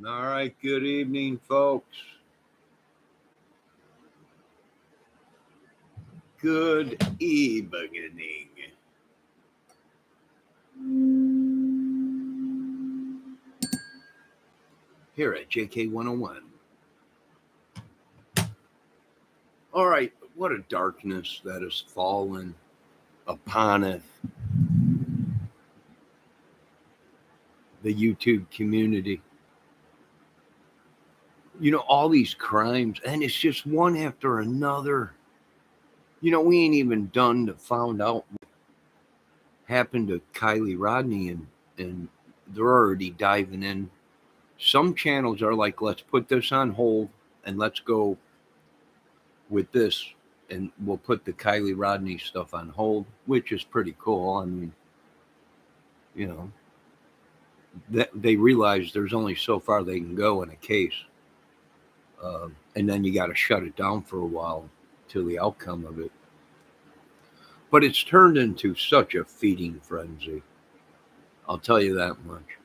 All right, good evening, folks. Good evening. Here at JK 101. All right, what a darkness that has fallen upon the YouTube community. All these crimes, and it's just one after another. We ain't even done to found out what happened to Kylie Rodney, and they're already diving in. Some channels are like, let's put this on hold and let's go with this, and we'll put the Kylie Rodney stuff on hold, which is pretty cool. I mean, you know, that they realize there's only so far they can go in a case, and then you got to shut it down for a while till the outcome of it. But it's turned into such a feeding frenzy. I'll tell you that much.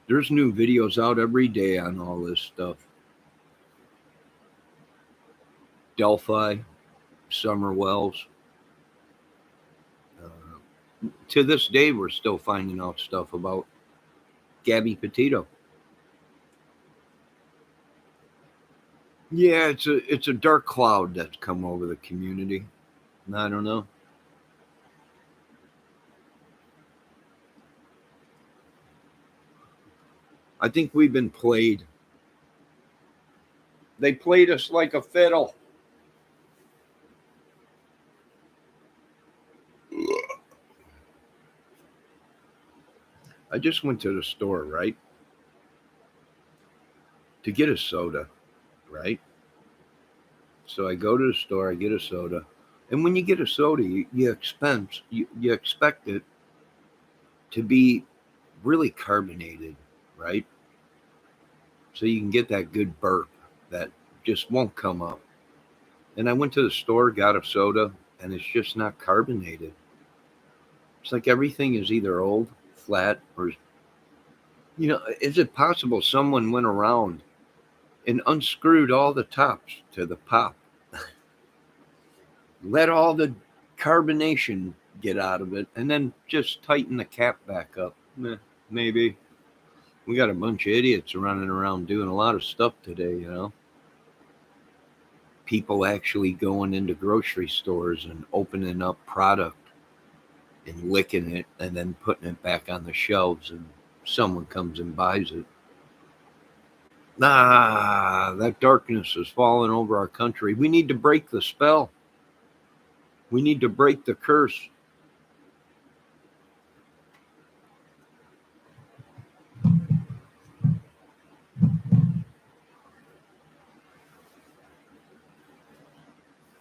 There's new videos out every day on all this stuff. Delphi, Summer Wells. To this day, we're still finding out stuff about Gabby Petito. Yeah, it's a dark cloud that's come over the community. I don't know. I think we've been played. They played us like a fiddle. I just went to the store, right? To get a soda, right? So I go to the store, I get a soda. And when you get a soda, you expect it to be really carbonated, right? So you can get that good burp that just won't come up. And I went to the store, got a soda, and it's just not carbonated. It's like everything is either old, flat, or, is it possible someone went around and unscrewed all the tops to the pop, let all the carbonation get out of it, and then just tighten the cap back up? Maybe. We got a bunch of idiots running around doing a lot of stuff today. People actually going into grocery stores and opening up product and licking it and then putting it back on the shelves, and someone comes and buys it. That darkness is falling over our country. We need to break the spell. We need to break the curse.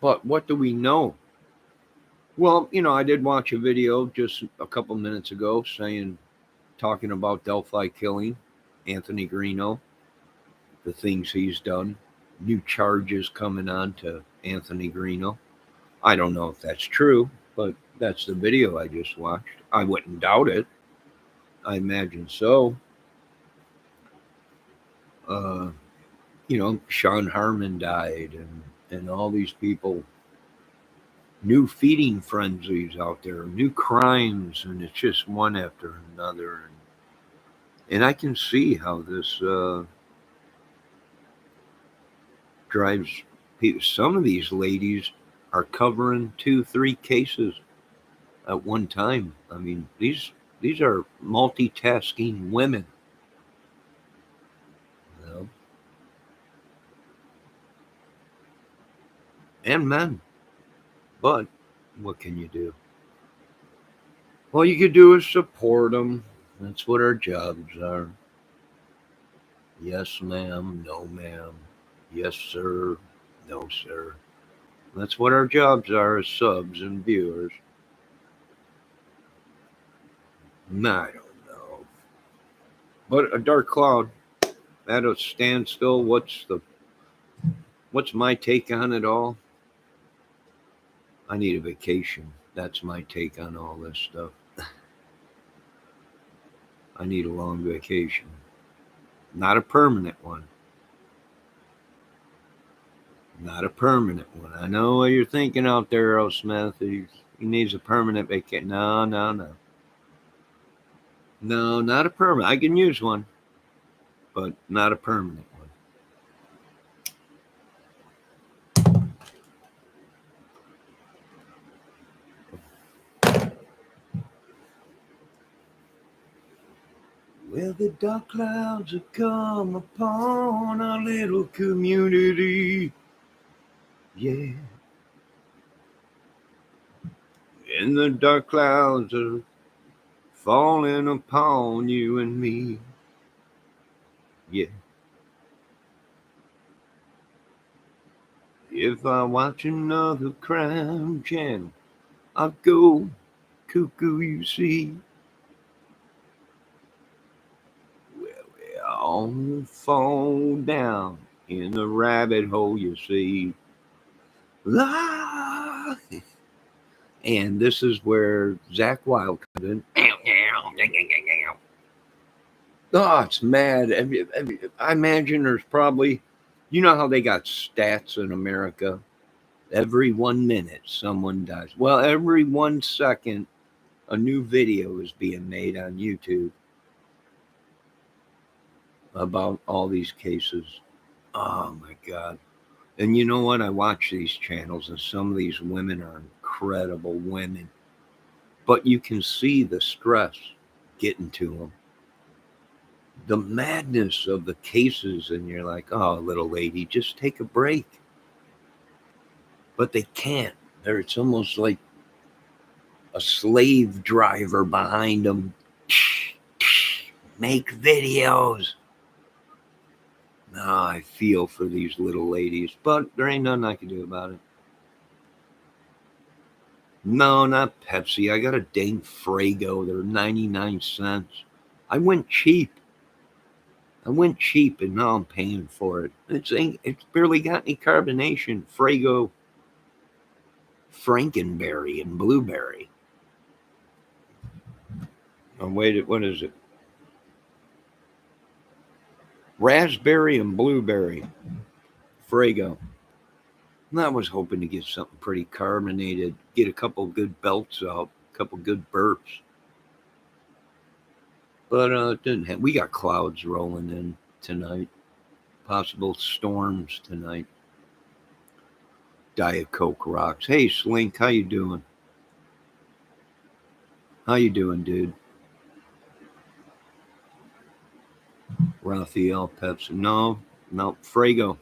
But what do we know? Well, I did watch a video just a couple minutes ago talking about Delphi killing Anthony Greeno, the things he's done, new charges coming on to Anthony Greeno. I don't know if that's true, but that's the video I just watched. I wouldn't doubt it. I imagine so. Uh, Sean Harmon died, and all these people, new feeding frenzies out there, new crimes, and it's just one after another. And I can see how this drives people. Some of these ladies are covering 2, 3 cases at one time. I mean, these are multitasking women, you know, and men. But what can you do? All you can do is support them. That's what our jobs are. Yes, ma'am. No, ma'am. Yes, sir. No, sir. That's what our jobs are as subs and viewers. I don't know. But a dark cloud at a standstill. What's my take on it all? I need a vacation. That's my take on all this stuff. I need a long vacation. Not a permanent one. Not a permanent one. I know what you're thinking out there, Earl Smith. He needs a permanent vacation. No, no, no. No, not a permanent. I can use one, but not a permanent one. Well, the dark clouds have come upon our little community. Yeah. And the dark clouds are falling upon you and me. Yeah. If I watch another crime channel, I'll go cuckoo, you see. Well, we all fall down in the rabbit hole, you see. La! And this is where Zakk Wylde comes in. Oh, it's mad. I imagine there's probably, you know how they got stats in America? Every 1 minute, someone dies. Well, every 1 second, a new video is being made on YouTube about all these cases. Oh, my God. And you know what? I watch these channels, and some of these women are incredible women. But you can see the stress getting to them. The madness of the cases, and you're like, oh, little lady, just take a break. But they can't. It's almost like a slave driver behind them. Make videos. No, I feel for these little ladies, but there ain't nothing I can do about it. No, not Pepsi. I got a dang Frago. They're 99 cents. I went cheap, and now I'm paying for it. It's barely got any carbonation. Frago, Frankenberry, and blueberry. Oh, wait, what is it? Raspberry and blueberry. Frago. And I was hoping to get something pretty carbonated, get a couple good belts out, a couple good burps. But it didn't have. We got clouds rolling in tonight. Possible storms tonight. Diet Coke rocks. Hey, Slink, how you doing? How you doing, dude? Raphael Pepsi. No, Frago.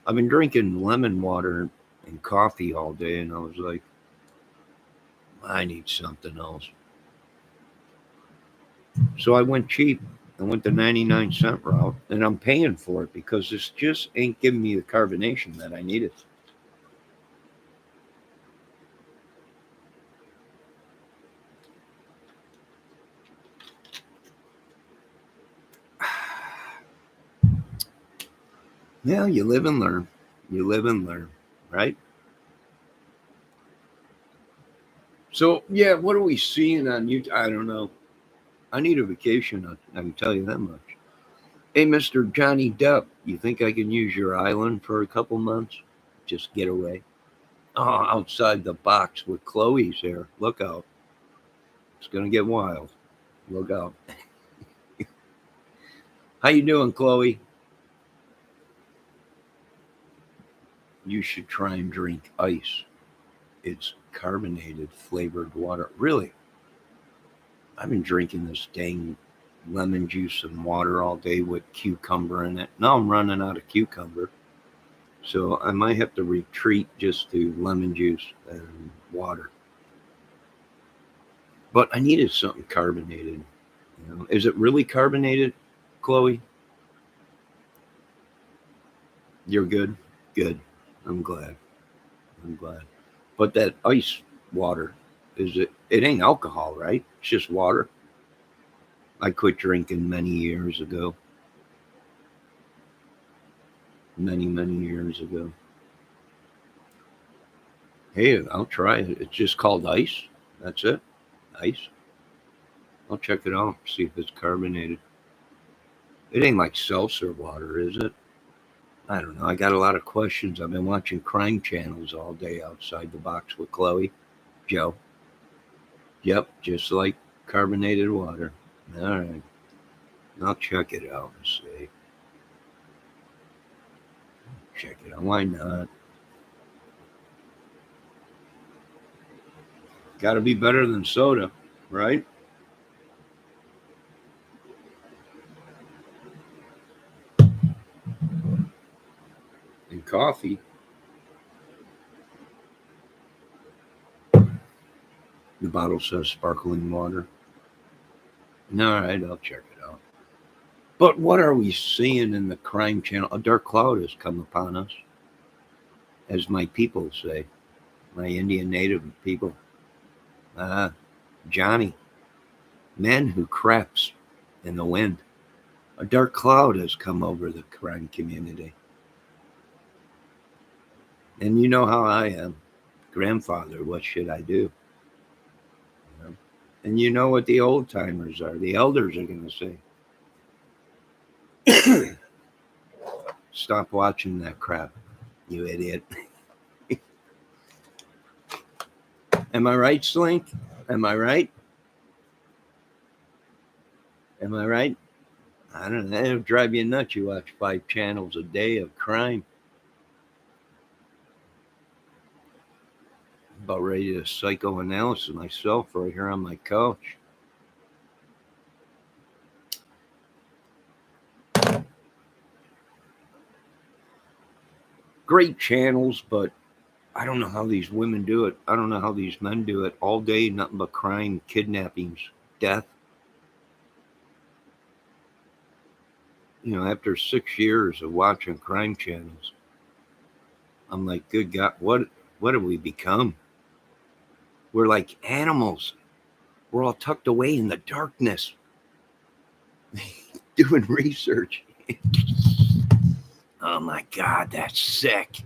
I've been drinking lemon water and coffee all day, and I was like, I need something else. So I went cheap. I went the 99 cent route, and I'm paying for it because this just ain't giving me the carbonation that I needed. Yeah, you live and learn. Right? So, yeah, what are we seeing on YouTube? I don't know. I need a vacation. I can tell you that much. Hey, Mr. Johnny Depp, you think I can use your island for a couple months? Just get away. Oh, outside the box with Chloe's here. Look out. It's going to get wild. Look out. How you doing, Chloe? You should try and drink ice. It's carbonated flavored water. Really? I've been drinking this dang lemon juice and water all day with cucumber in it. Now I'm running out of cucumber. So I might have to retreat just to lemon juice and water. But I needed something carbonated. Is it really carbonated, Chloe? You're good? Good. I'm glad. But that ice water, it ain't alcohol, right? It's just water. I quit drinking many years ago. Many years ago. Hey, I'll try it. It's just called ice. That's it. Ice. I'll check it out, see if it's carbonated. It ain't like seltzer water, is it? I don't know. I got a lot of questions. I've been watching crime channels all day outside the box with Chloe. Joe. Yep, just like carbonated water. All right. I'll check it out and see. Check it out. Why not? Got to be better than soda, right? And coffee. The bottle says sparkling water. All right, I'll check it out. But what are we seeing in the crime channel? A dark cloud has come upon us, as my people say, my Indian native people. Johnny, men who creps in the wind. A dark cloud has come over the crime community. And you know how I am. Grandfather, what should I do? You know? And you know what the old timers are. The elders are going to say, stop watching that crap, you idiot. Am I right, Slink? Am I right? Am I right? I don't know. It'll drive you nuts. You watch 5 channels a day of crime. About ready to psychoanalysis myself right here on my couch. Great channels, but I don't know how these women do it. I don't know how these men do it. All day, nothing but crime, kidnappings, death. You know, after 6 years of watching crime channels, I'm like, good God, what have we become? We're like animals. We're all tucked away in the darkness, doing research. Oh my God, that's sick.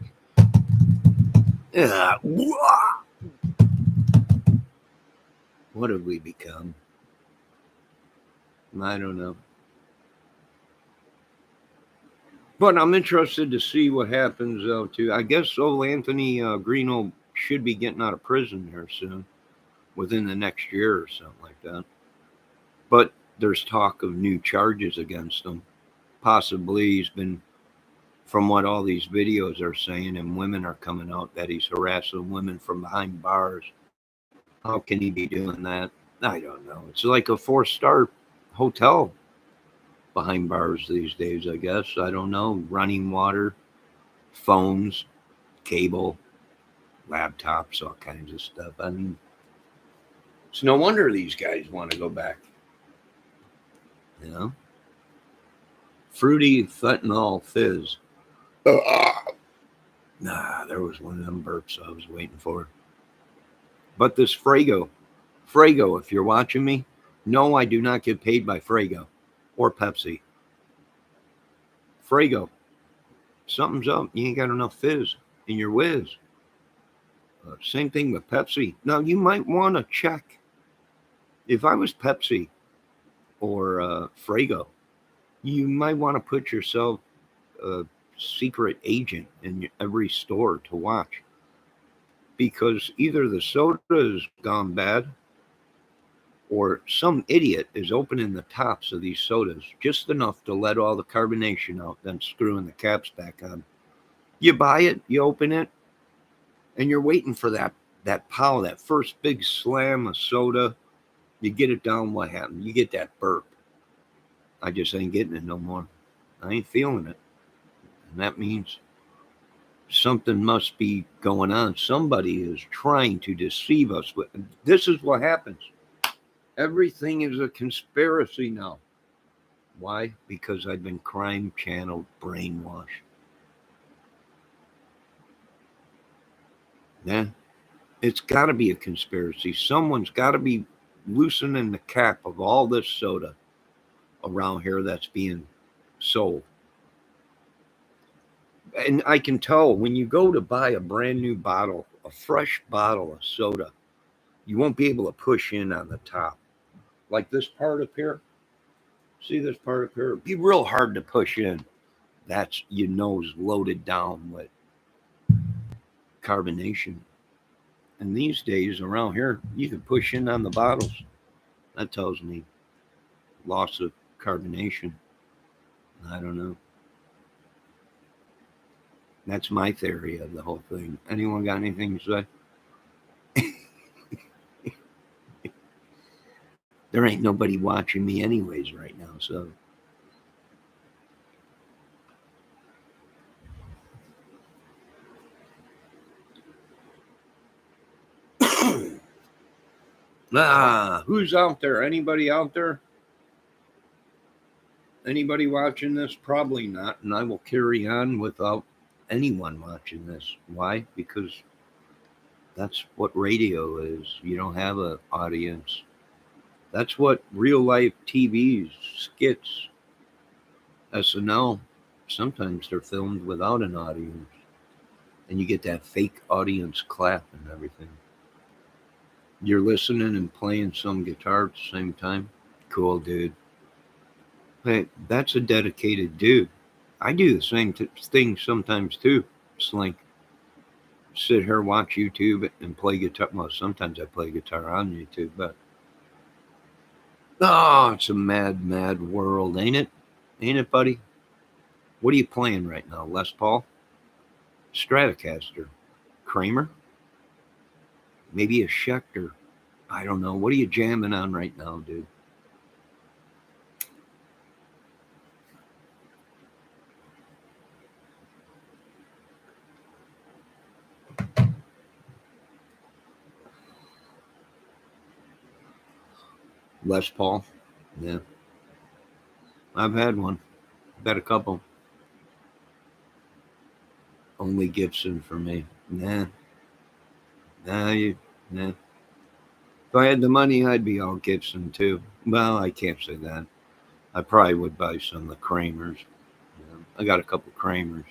What have we become? I don't know. But I'm interested to see what happens, though, too. I guess old Anthony Greeno should be getting out of prison here soon, within the next year or something like that. But there's talk of new charges against him. Possibly he's been, from what all these videos are saying, and women are coming out, that he's harassing women from behind bars. How can he be doing that? I don't know. It's like a 4-star hotel behind bars these days, I guess. I don't know. Running water, phones, cable, laptops, all kinds of stuff. I mean, it's no wonder these guys want to go back. You know? Fruity fentanyl fizz. Nah, there was one of them burps I was waiting for. But this Frago, if you're watching me, no, I do not get paid by Frago or Pepsi. Frago, something's up. You ain't got enough fizz in your whiz. Same thing with Pepsi. Now, you might want to check. If I was Pepsi or Frago, you might want to put yourself a secret agent in every store to watch. Because either the soda has gone bad or some idiot is opening the tops of these sodas just enough to let all the carbonation out, then screwing the caps back on. You buy it, you open it, and you're waiting for that pow, that first big slam of soda. You get it down, what happened? You get that burp. I just ain't getting it no more. I ain't feeling it. And that means something must be going on. Somebody is trying to deceive us. This is what happens. Everything is a conspiracy now. Why? Because I've been crime channel brainwashed. Yeah. It's got to be a conspiracy. Someone's got to be loosening the cap of all this soda around here that's being sold. And I can tell when you go to buy a brand new bottle, a fresh bottle of soda, You won't be able to push in on the top. Like this part up here. See this part up here? It'd be real hard to push in. That's your nose loaded down with carbonation. And these days around here, you can push in on the bottles. That tells me loss of carbonation. I don't know. That's my theory of the whole thing. Anyone got anything to say? There ain't nobody watching me anyways right now, so. Who's out there? Anybody out there? Anybody watching this? Probably not. And I will carry on without anyone watching this. Why? Because that's what radio is. You don't have an audience. That's what real life TV skits, SNL, sometimes they're filmed without an audience. And you get that fake audience clap and everything. You're listening and playing some guitar at the same time. Cool, dude. Hey, that's a dedicated dude. I do the same thing sometimes too. Slink. Sit here, watch YouTube, and play guitar. Well, sometimes I play guitar on YouTube, but oh, it's a mad, mad world, ain't it? Ain't it, buddy? What are you playing right now? Les Paul? Stratocaster? Kramer? Maybe a Schecter? I don't know. What are you jamming on right now, dude? Les Paul? Yeah. I've had one. I've had a couple. Only Gibson for me. Nah. Nah. If I had the money, I'd be all Gibson too. Well, I can't say that. I probably would buy some of the Kramers. Yeah. I got a couple Kramers.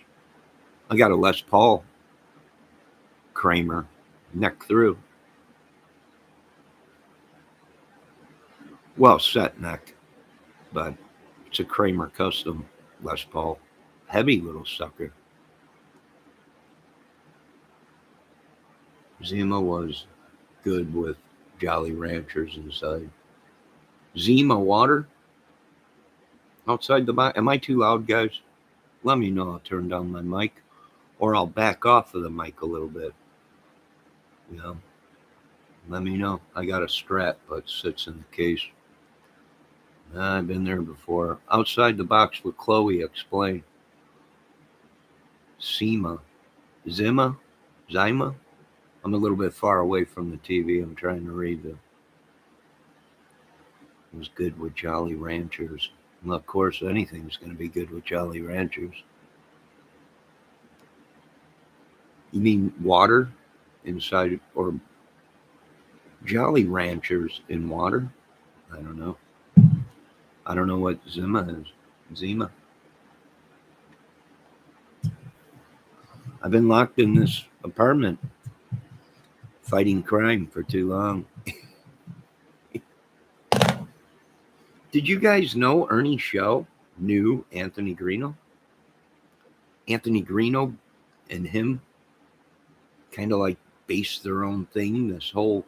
I got a Les Paul Kramer, neck through. Well, set neck, but it's a Kramer custom Les Paul. Heavy little sucker. Zima was good with Jolly Ranchers inside. Zima water outside the box. Am I too loud, guys? Let me know. I'll turn down my mic, or I'll back off of the mic a little bit. You know, let me know. I got a Strat, but sits in the case. I've been there before. Outside the box with Chloe. Explain. Zima. Zima? I'm a little bit far away from the TV. I'm trying to read the. It was good with Jolly Ranchers. Well, of course, anything's going to be good with Jolly Ranchers. You mean water inside, or Jolly Ranchers in water? I don't know. I don't know what Zima is. Zima. I've been locked in this apartment fighting crime for too long. Did you guys know Ernie Shell knew Anthony Greeno? Anthony Greeno and him kind of like based their own thing, this whole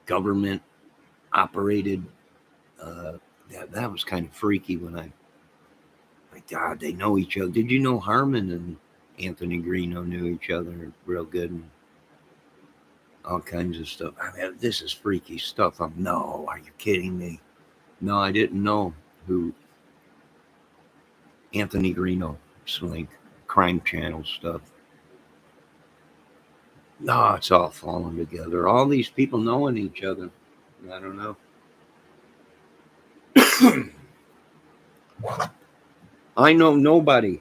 government operated. That was kind of freaky when my God, they know each other. Did you know Harmon and Anthony Greeno knew each other real good and all kinds of stuff? I mean, this is freaky stuff. No, are you kidding me? No, I didn't know who Anthony Greeno, Slink, Crime Channel stuff. No, it's all falling together. All these people knowing each other. I don't know. I know nobody.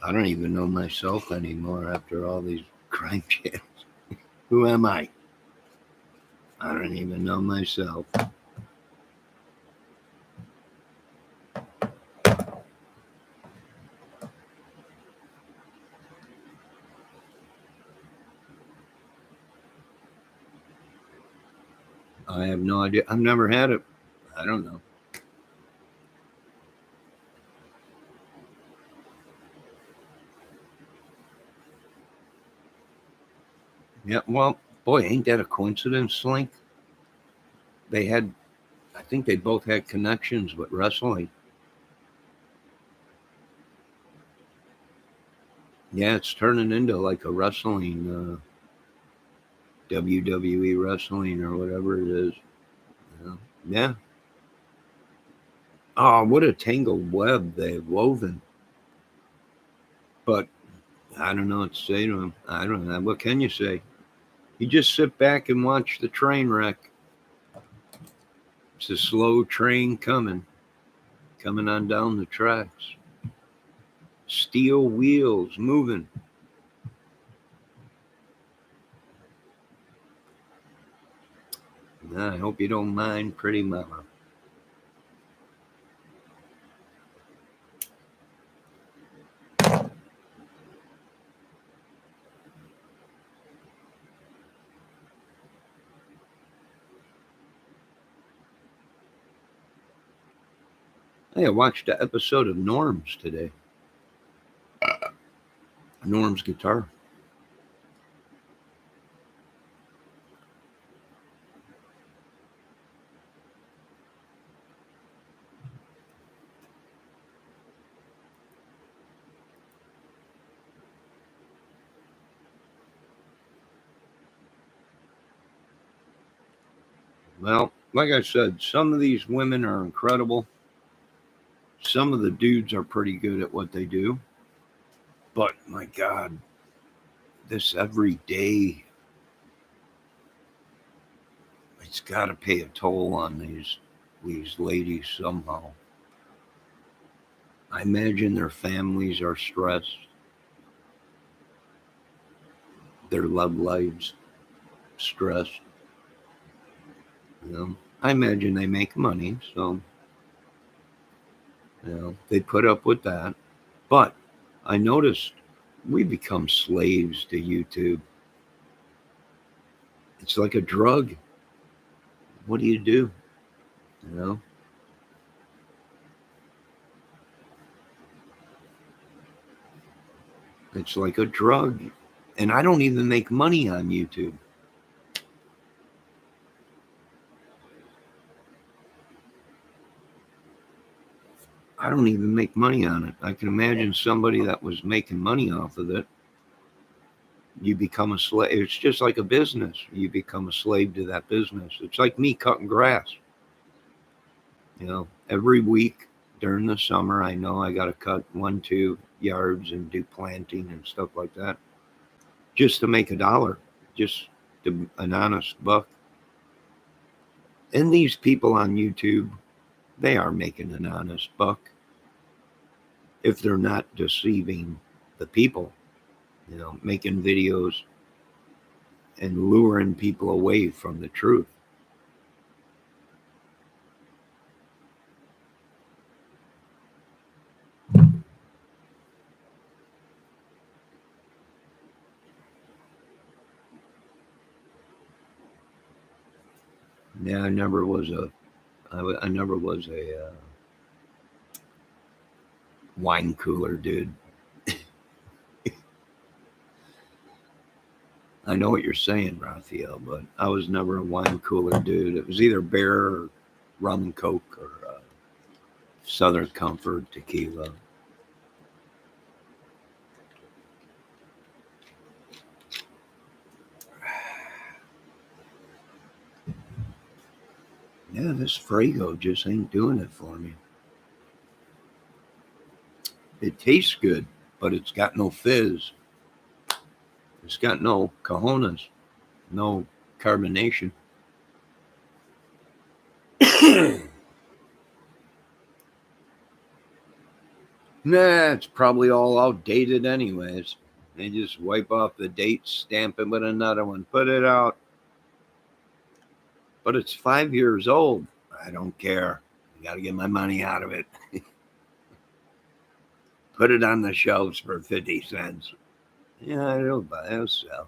I don't even know myself anymore after all these crime channels. Who am I? I don't even know myself. I have no idea. I've never had it. I don't know. Yeah, well, boy, ain't that a coincidence, Slink? They had, I think they both had connections with wrestling. Yeah, it's turning into like a wrestling, WWE wrestling or whatever it is. Yeah. Yeah. Oh, what a tangled web they've woven. But I don't know what to say to him. I don't know. What can you say? You just sit back and watch the train wreck. It's a slow train coming on down the tracks. Steel wheels moving. I hope you don't mind, pretty mama. Hey, I watched an episode of Norms today. Norm's guitar. Well, like I said, some of these women are incredible. Some of the dudes are pretty good at what they do. But my God, this every day, it's got to pay a toll on these ladies somehow. I imagine their families are stressed, their love lives stressed. You know, I imagine they make money, so they put up with that. But I noticed we become slaves to YouTube. It's like a drug. What do you do? You know, it's like a drug. And I don't even make money on YouTube. I don't even make money on it. I can imagine somebody that was making money off of it. You become a slave. It's just like a business. You become a slave to that business. It's like me cutting grass. Every week during the summer, I know I got to cut 1, 2 yards and do planting and stuff like that just to make $1, just an honest buck. And these people on YouTube, they are making an honest buck if they're not deceiving the people, making videos and luring people away from the truth. Yeah, I never was a wine cooler dude. I know what you're saying, Raphael, but I was never a wine cooler dude. It was either beer or rum and coke or Southern Comfort tequila. Yeah, this Frago just ain't doing it for me. It tastes good, but it's got no fizz. It's got no cojones, no carbonation. Nah, it's probably all outdated anyways. They just wipe off the date, stamp it with another one, put it out. But it's 5 years old. I don't care. I got to get my money out of it. Put it on the shelves for 50 cents. Yeah, it'll sell.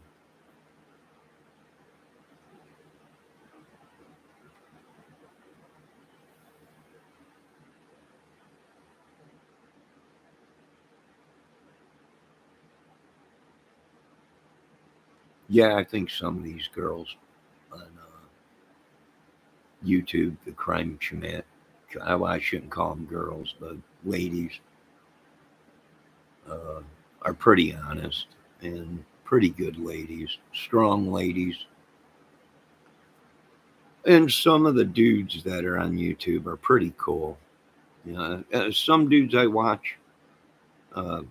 Yeah, I think some of these girls on YouTube, the crime chat, I shouldn't call them girls, but ladies, uh, are pretty honest and pretty good ladies, strong ladies. And some of the dudes that are on YouTube are pretty cool. You know, some dudes I watch uh,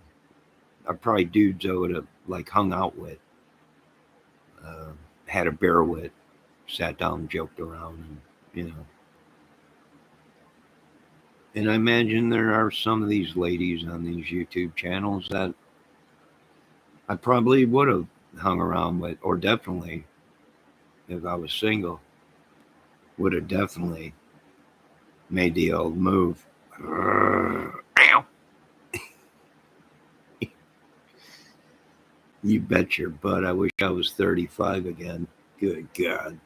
are probably dudes I would have like hung out with, uh, had a beer with, sat down, joked around, and you know. And I imagine there are some of these ladies on these YouTube channels that I probably would have hung around with, or definitely, if I was single, would have definitely made the old move. Ow. You bet your butt. I wish I was 35 again. Good God.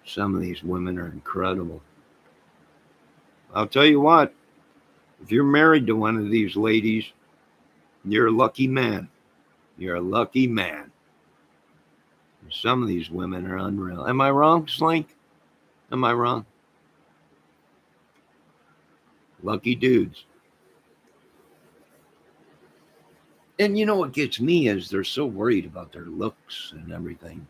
Some of these women are incredible. I'll tell you what, if you're married to one of these ladies, you're a lucky man. You're a lucky man. Some of these women are unreal. Am I wrong, Slink? Am I wrong? Lucky dudes. And you know what gets me is they're so worried about their looks and everything.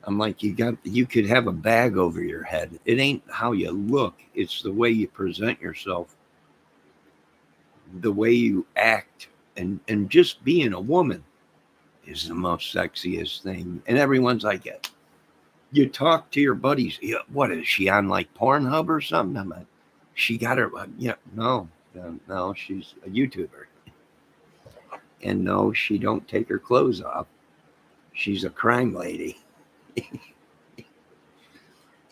I'm like, you could have a bag over your head. It ain't how you look, it's the way you present yourself, the way you act, and just being a woman is the most sexiest thing. And everyone's like, yeah. You talk to your buddies, yeah, what is she on, like Pornhub or something? I'm like, she got her, yeah, no, she's a YouTuber. And no, she don't take her clothes off. She's a crime lady.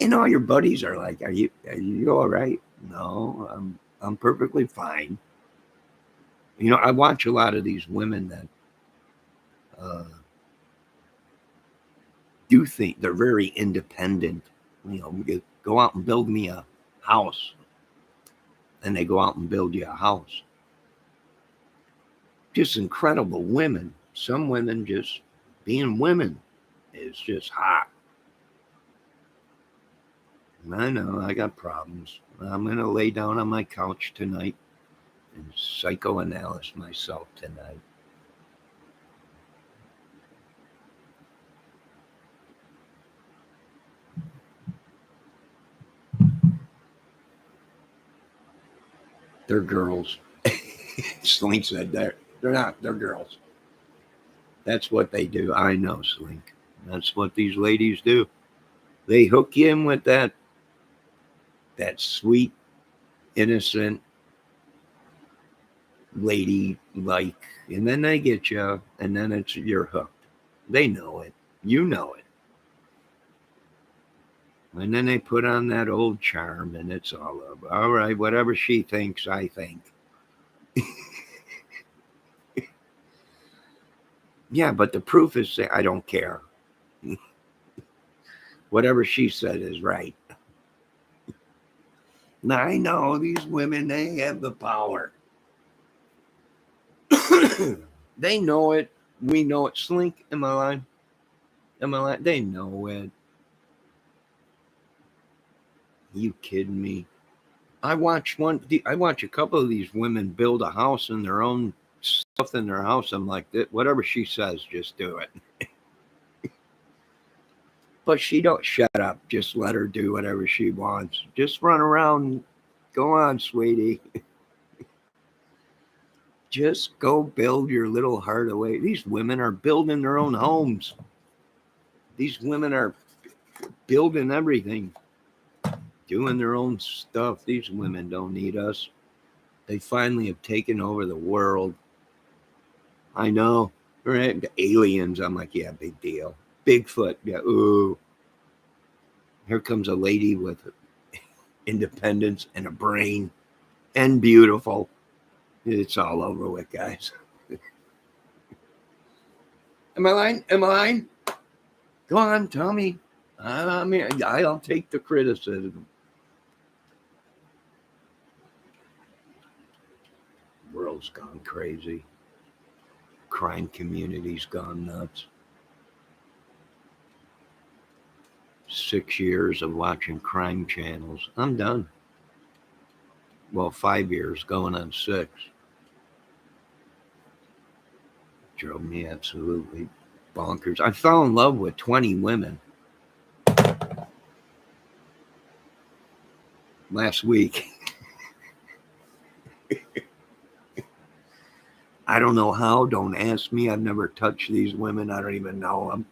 And all your buddies are like, are you all right? No, I'm perfectly fine. You know, I watch a lot of these women that uh, do think they're very independent. You know, go out and build me a house, and they go out and build you a house. Just incredible women. Some women just being women is just hot. I know I got problems. I'm gonna lay down on my couch tonight and psychoanalyze myself tonight. They're girls. Slink said they're not. They're girls. That's what they do. I know, Slink. That's what these ladies do. They hook you in with that sweet, innocent lady like, and then they get you, and then you're hooked. They know it. You know it. And then they put on that old charm, and it's all over. All right, whatever she thinks, I think. Yeah, but the proof is I don't care. Whatever she said is right. Now, I know these women, they have the power. They know it. We know it. Slink, am I lying? Am I lying? They know it. You kidding me? I watch a couple of these women build a house in their own stuff in their house. I'm like, whatever she says, just do it. But she don't shut up. Just let her do whatever she wants. Just run around. Go on, sweetie. Just go build your little heart away. These women are building their own homes. These women are building everything, doing their own stuff. These women don't need us. They finally have taken over the world. I know. Right? The aliens. I'm like, yeah, big deal. Bigfoot. Yeah. Ooh. Here comes a lady with independence and a brain and beautiful. It's all over with, guys. Am I lying? Am I lying? Go on, tell me. I mean, I'll take the criticism. World's gone crazy. crime community's gone nuts. 6 years of watching crime channels. I'm done. Well, 5 years, going on 6. Drove me absolutely bonkers. I fell in love with 20 women last week. I don't know how. Don't ask me. I've never touched these women. I don't even know them.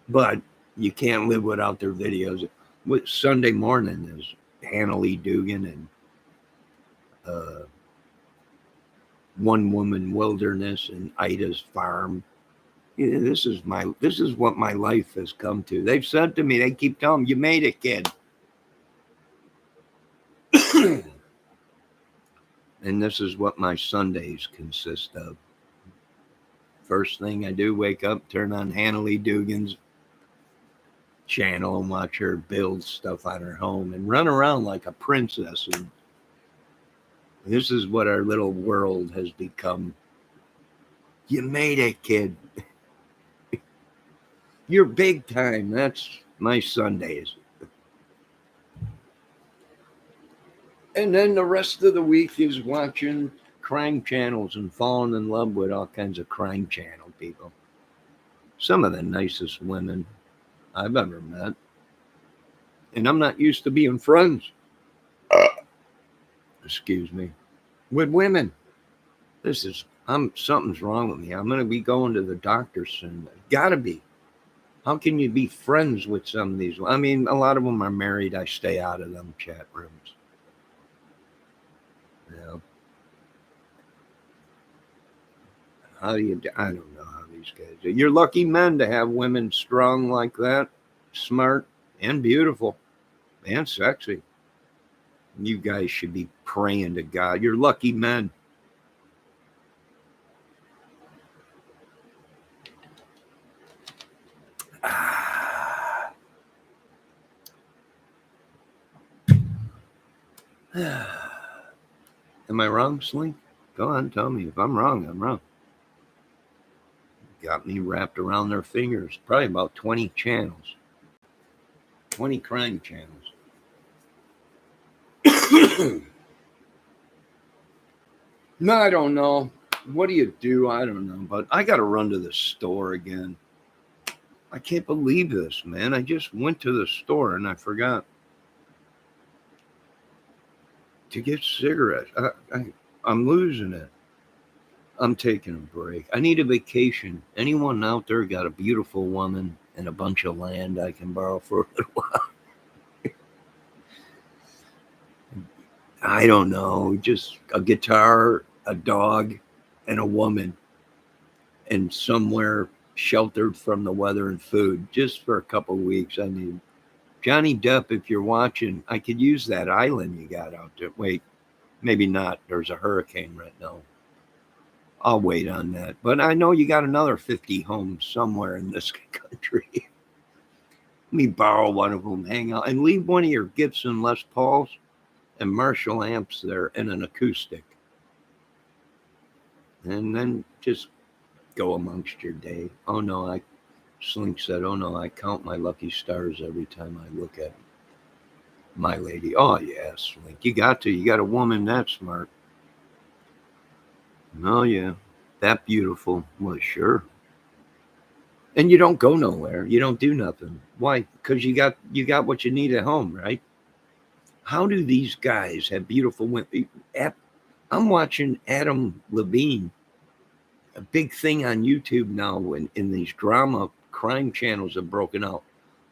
But you can't live without their videos. Sunday morning is Hannah Lee Dugan and One Woman Wilderness and Ida's Farm. Yeah, this is what my life has come to. They've said to me, they keep telling me, you made it, kid. And this is what my Sundays consist of. First thing I do, wake up, turn on Hannah Lee Dugan's channel and watch her build stuff on her home and run around like a princess. And this is what our little world has become. You made it, kid. You're big time. That's my Sundays. And then the rest of the week is watching crime channels and falling in love with all kinds of crime channel people. Some of the nicest women I've ever met. And I'm not used to being friends, excuse me, with women. Something's wrong with me. I'm going to be going to the doctor soon. Gotta be. How can you be friends with some of these? I mean, a lot of them are married. I stay out of them chat rooms. Yeah. I don't know how these guys are. You're lucky men to have women strong like that, smart and beautiful and sexy. You guys should be praying to God. You're lucky men. Am I wrong, Slink? Go on, tell me. If I'm wrong, I'm wrong. Got me wrapped around their fingers. Probably about 20 channels. 20 crime channels. No, I don't know. What do you do? I don't know. But I got to run to the store again. I can't believe this, man. I just went to the store and I forgot to get cigarettes. I'm losing it. I'm taking a break. I need a vacation. Anyone out there got a beautiful woman and a bunch of land I can borrow for a little while? I don't know. Just a guitar, a dog, and a woman. And somewhere sheltered from the weather and food. Just for a couple of weeks. I need Johnny Depp, if you're watching, I could use that island you got out there. Wait, maybe not. There's a hurricane right now. I'll wait on that. But I know you got another 50 homes somewhere in this country. Let me borrow one of them, hang out, and leave one of your Gibson Les Pauls and Marshall amps there and an acoustic. And then just go amongst your day. Oh no, Slink said, oh no, I count my lucky stars every time I look at my lady. Oh yeah, Slink, you got a woman that smart. Oh yeah, that beautiful. Well, sure. And you don't go nowhere. You don't do nothing. Why? Because you got what you need at home, right? How do these guys have beautiful women? I'm watching Adam Levine, a big thing on YouTube now in these drama crime channels have broken out.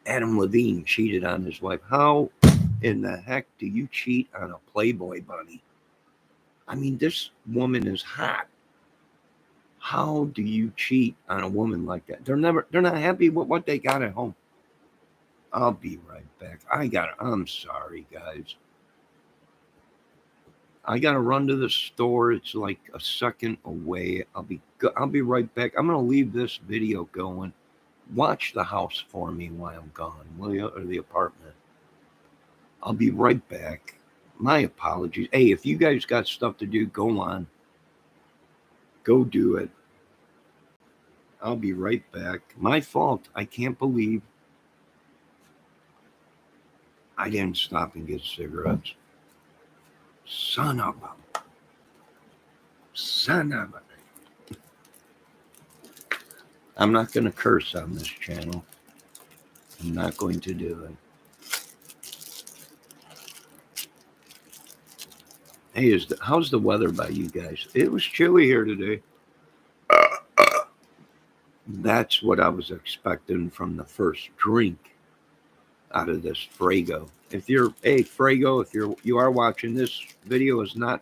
Adam Levine cheated on his wife. How in the heck do you cheat on a Playboy bunny? I mean, this woman is hot. How do you cheat on a woman like that? They're not happy with what they got at home. I'll be right back. I'm sorry, guys. I got to run to the store. It's like a second away. I'll be right back. I'm going to leave this video going. Watch the house for me while I'm gone, will you? Or the apartment. I'll be right back. My apologies. Hey, if you guys got stuff to do, go on. Go do it. I'll be right back. My fault. I can't believe I didn't stop and get cigarettes. Son of a. Son of a. I'm not going to curse on this channel. I'm not going to do it. Hey, how's the weather by you guys? It was chilly here today. That's what I was expecting from the first drink out of this Frago. Hey Frago, if you are watching this video, is not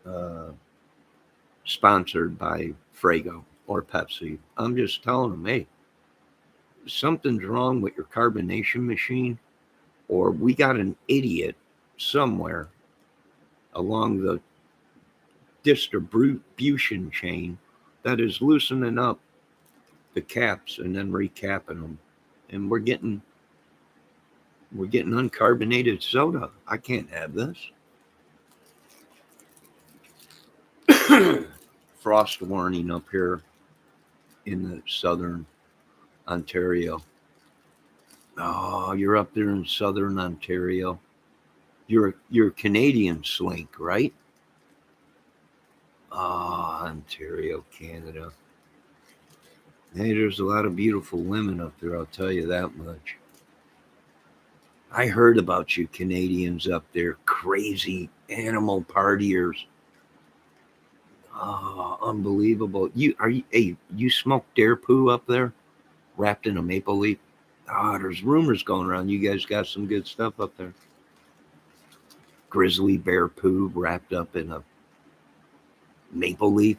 uh, sponsored by Frago or Pepsi. I'm just telling them, hey, something's wrong with your carbonation machine, or we got an idiot somewhere along the distribution chain that is loosening up the caps and then recapping them, and we're getting uncarbonated soda. I can't have this. Frost warning up here in the southern Ontario. Oh, you're up there in southern Ontario. You're Canadian, Slink, right? Oh, Ontario, Canada. Hey, there's a lot of beautiful women up there, I'll tell you that much. I heard about you Canadians up there, crazy animal partiers. Oh, unbelievable. You smoke dare poo up there, wrapped in a maple leaf? Ah, there's rumors going around. You guys got some good stuff up there. Grizzly bear poo wrapped up in a maple leaf.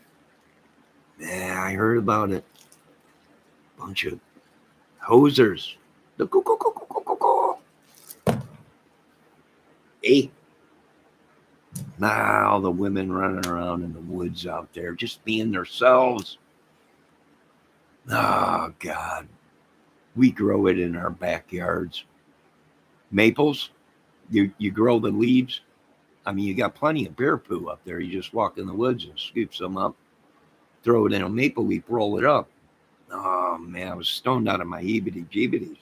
Yeah, I heard about it. Bunch of hosers. Hey. Now the women running around in the woods out there, just being themselves. Oh, God. We grow it in our backyards. Maples, you grow the leaves. I mean, you got plenty of bear poo up there. You just walk in the woods and scoop some up, throw it in a maple leaf, roll it up. Oh, man, I was stoned out of my heebity-jeebities.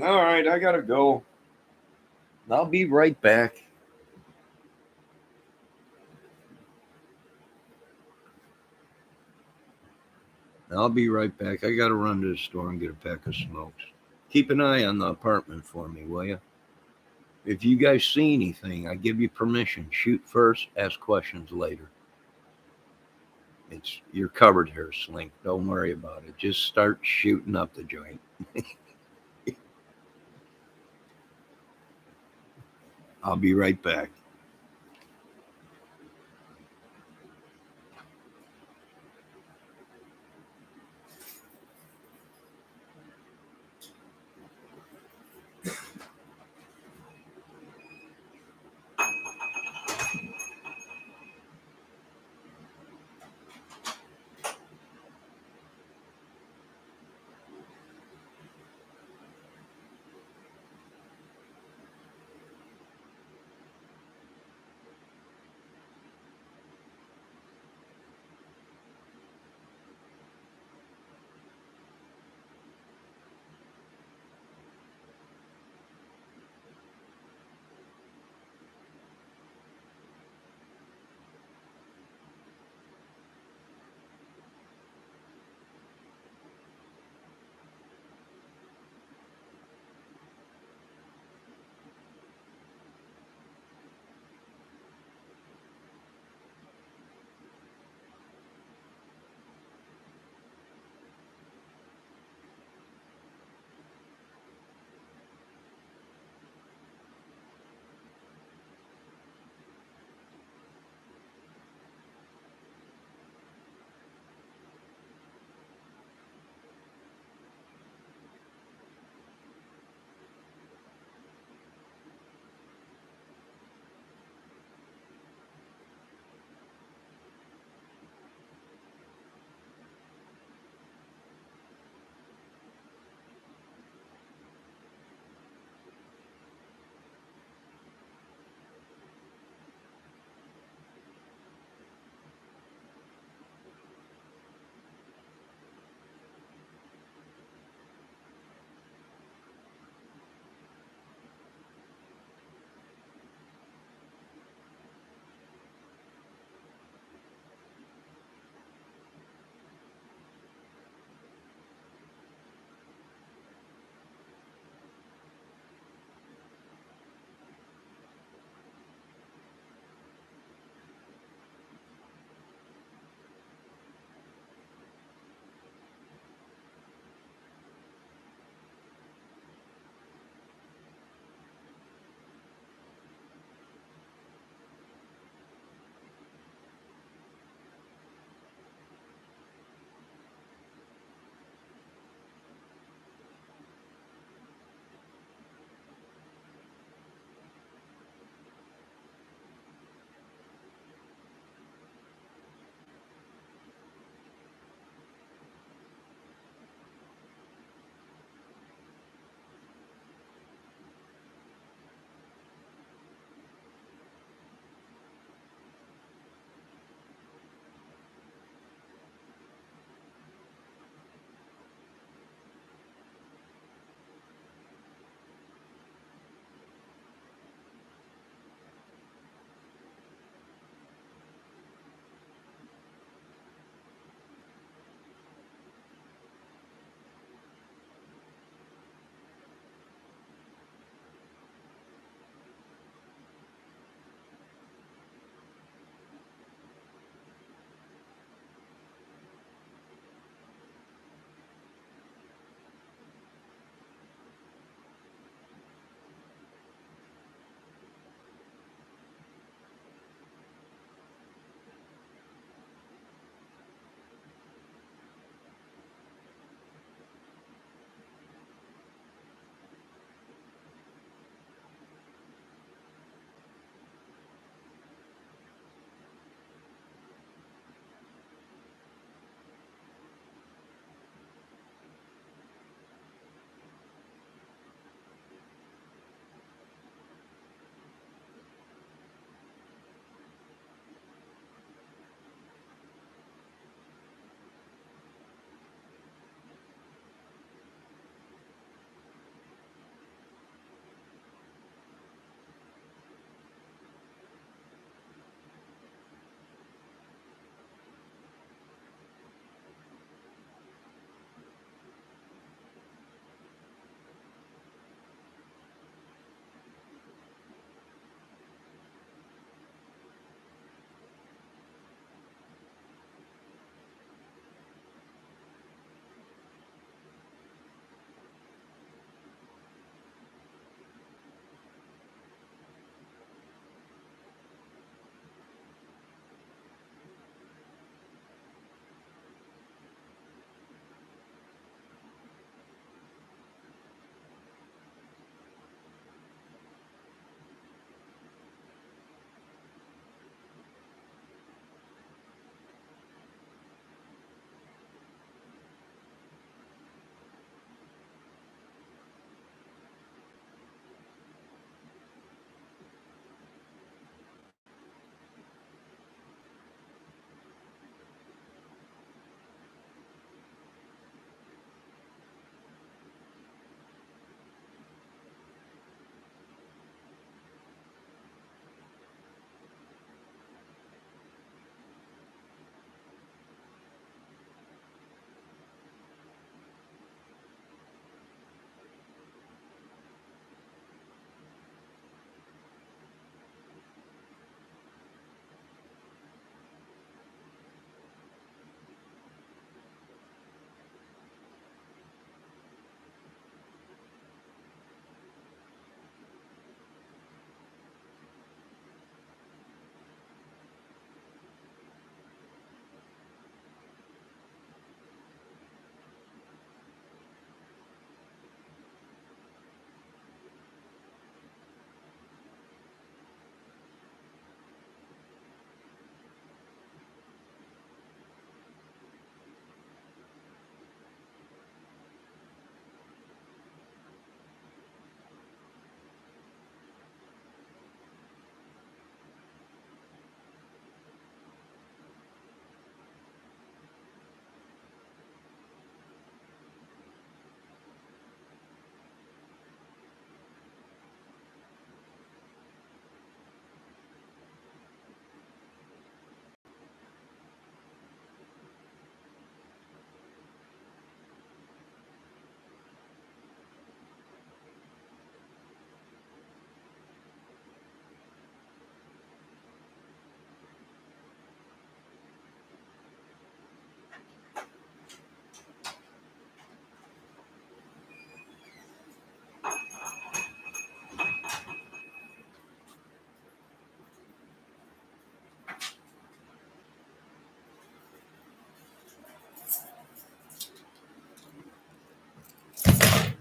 All right, I got to go. I'll be right back. I'll be right back. I got to run to the store and get a pack of smokes. Keep an eye on the apartment for me, will you? If you guys see anything, I give you permission. Shoot first, ask questions later. You're covered here, Slink. Don't worry about it. Just start shooting up the joint. I'll be right back.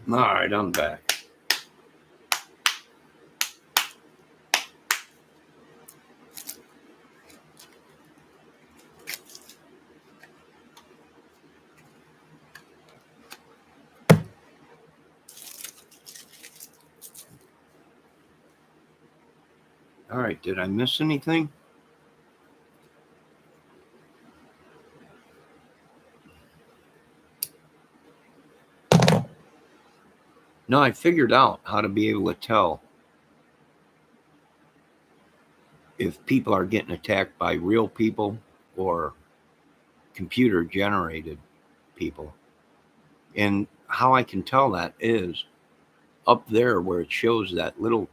All right, I'm back. All right, did I miss anything? No, I figured out how to be able to tell if people are getting attacked by real people or computer generated people. And how I can tell that is up there where it shows that little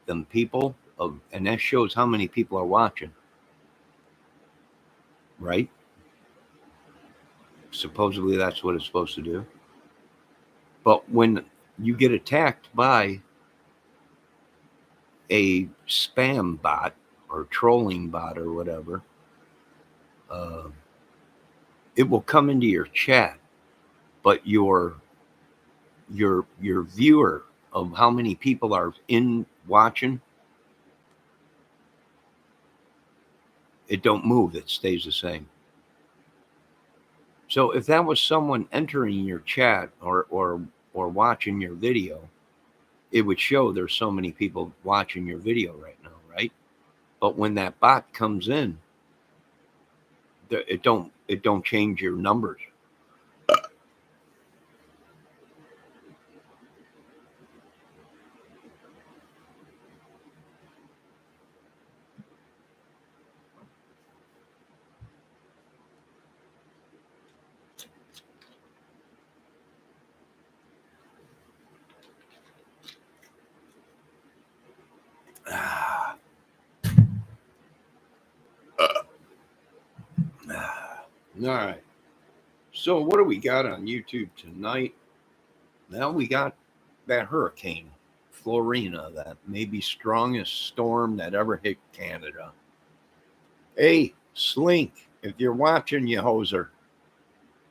them people of, and that shows how many people are watching, right? Supposedly that's what it's supposed to do. But when you get attacked by a spam bot or trolling bot or whatever, uh, it will come into your chat, but your viewer of how many people are in watching, it don't move, it stays the same. So if that was someone entering your chat or watching your video, it would show there's so many people watching your video right now, right? But when that bot comes in, it don't change your numbers. All right. So what do we got on YouTube tonight? Now we got that hurricane, Florina, that maybe strongest storm that ever hit Canada. Hey, Slink, if you're watching, you hoser,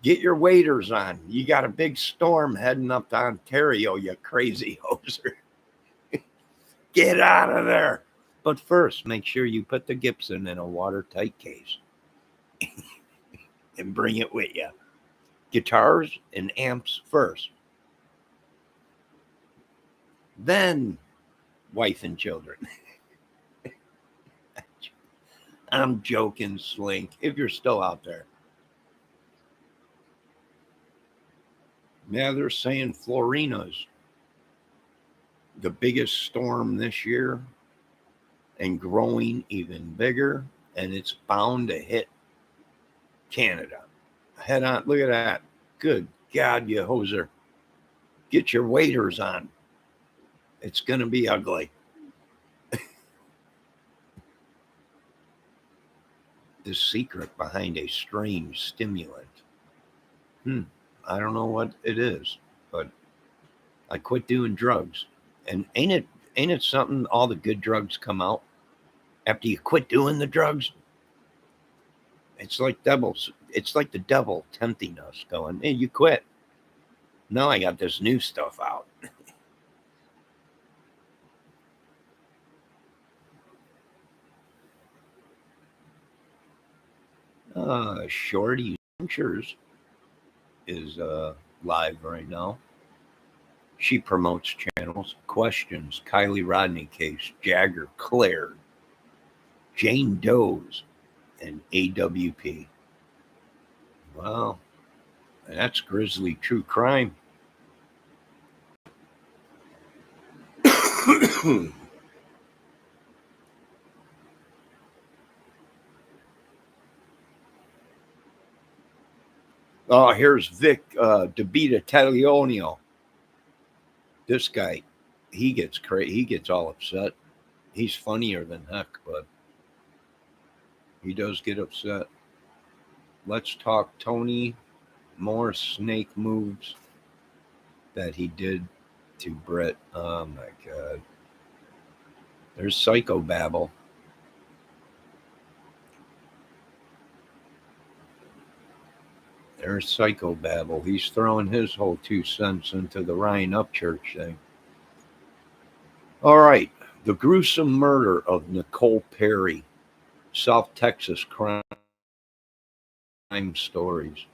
get your waders on. You got a big storm heading up to Ontario, you crazy hoser. Get out of there. But first, make sure you put the Gibson in a watertight case and bring it with you. Guitars and amps first. Then wife and children. I'm joking, Slink, if you're still out there. Yeah, they're saying Florina's the biggest storm this year and growing even bigger, and it's bound to hit Canada. Head on, look at that. Good God, you hoser. Get your waders on. It's going to be ugly. The secret behind a strange stimulant. I don't know what it is, but I quit doing drugs. And ain't it something all the good drugs come out after you quit doing the drugs? It's like the devil tempting us, going, hey, you quit. Now I got this new stuff out. Shorty Ventures is live right now. She promotes channels, questions, Kylie Rodney case, Jagger cleared, Jane Doe's, and AWP. Wow, that's grisly true crime. Oh, here's Vic DeBita Taglionio. This guy, he gets crazy. He gets all upset. He's funnier than heck, but he does get upset. Let's talk Tony. More snake moves that he did to Brett. Oh my God. There's psychobabble. There's psychobabble. He's throwing his whole 2 cents into the Ryan Upchurch thing. All right. The gruesome murder of Nicole Perry, South Texas crime stories.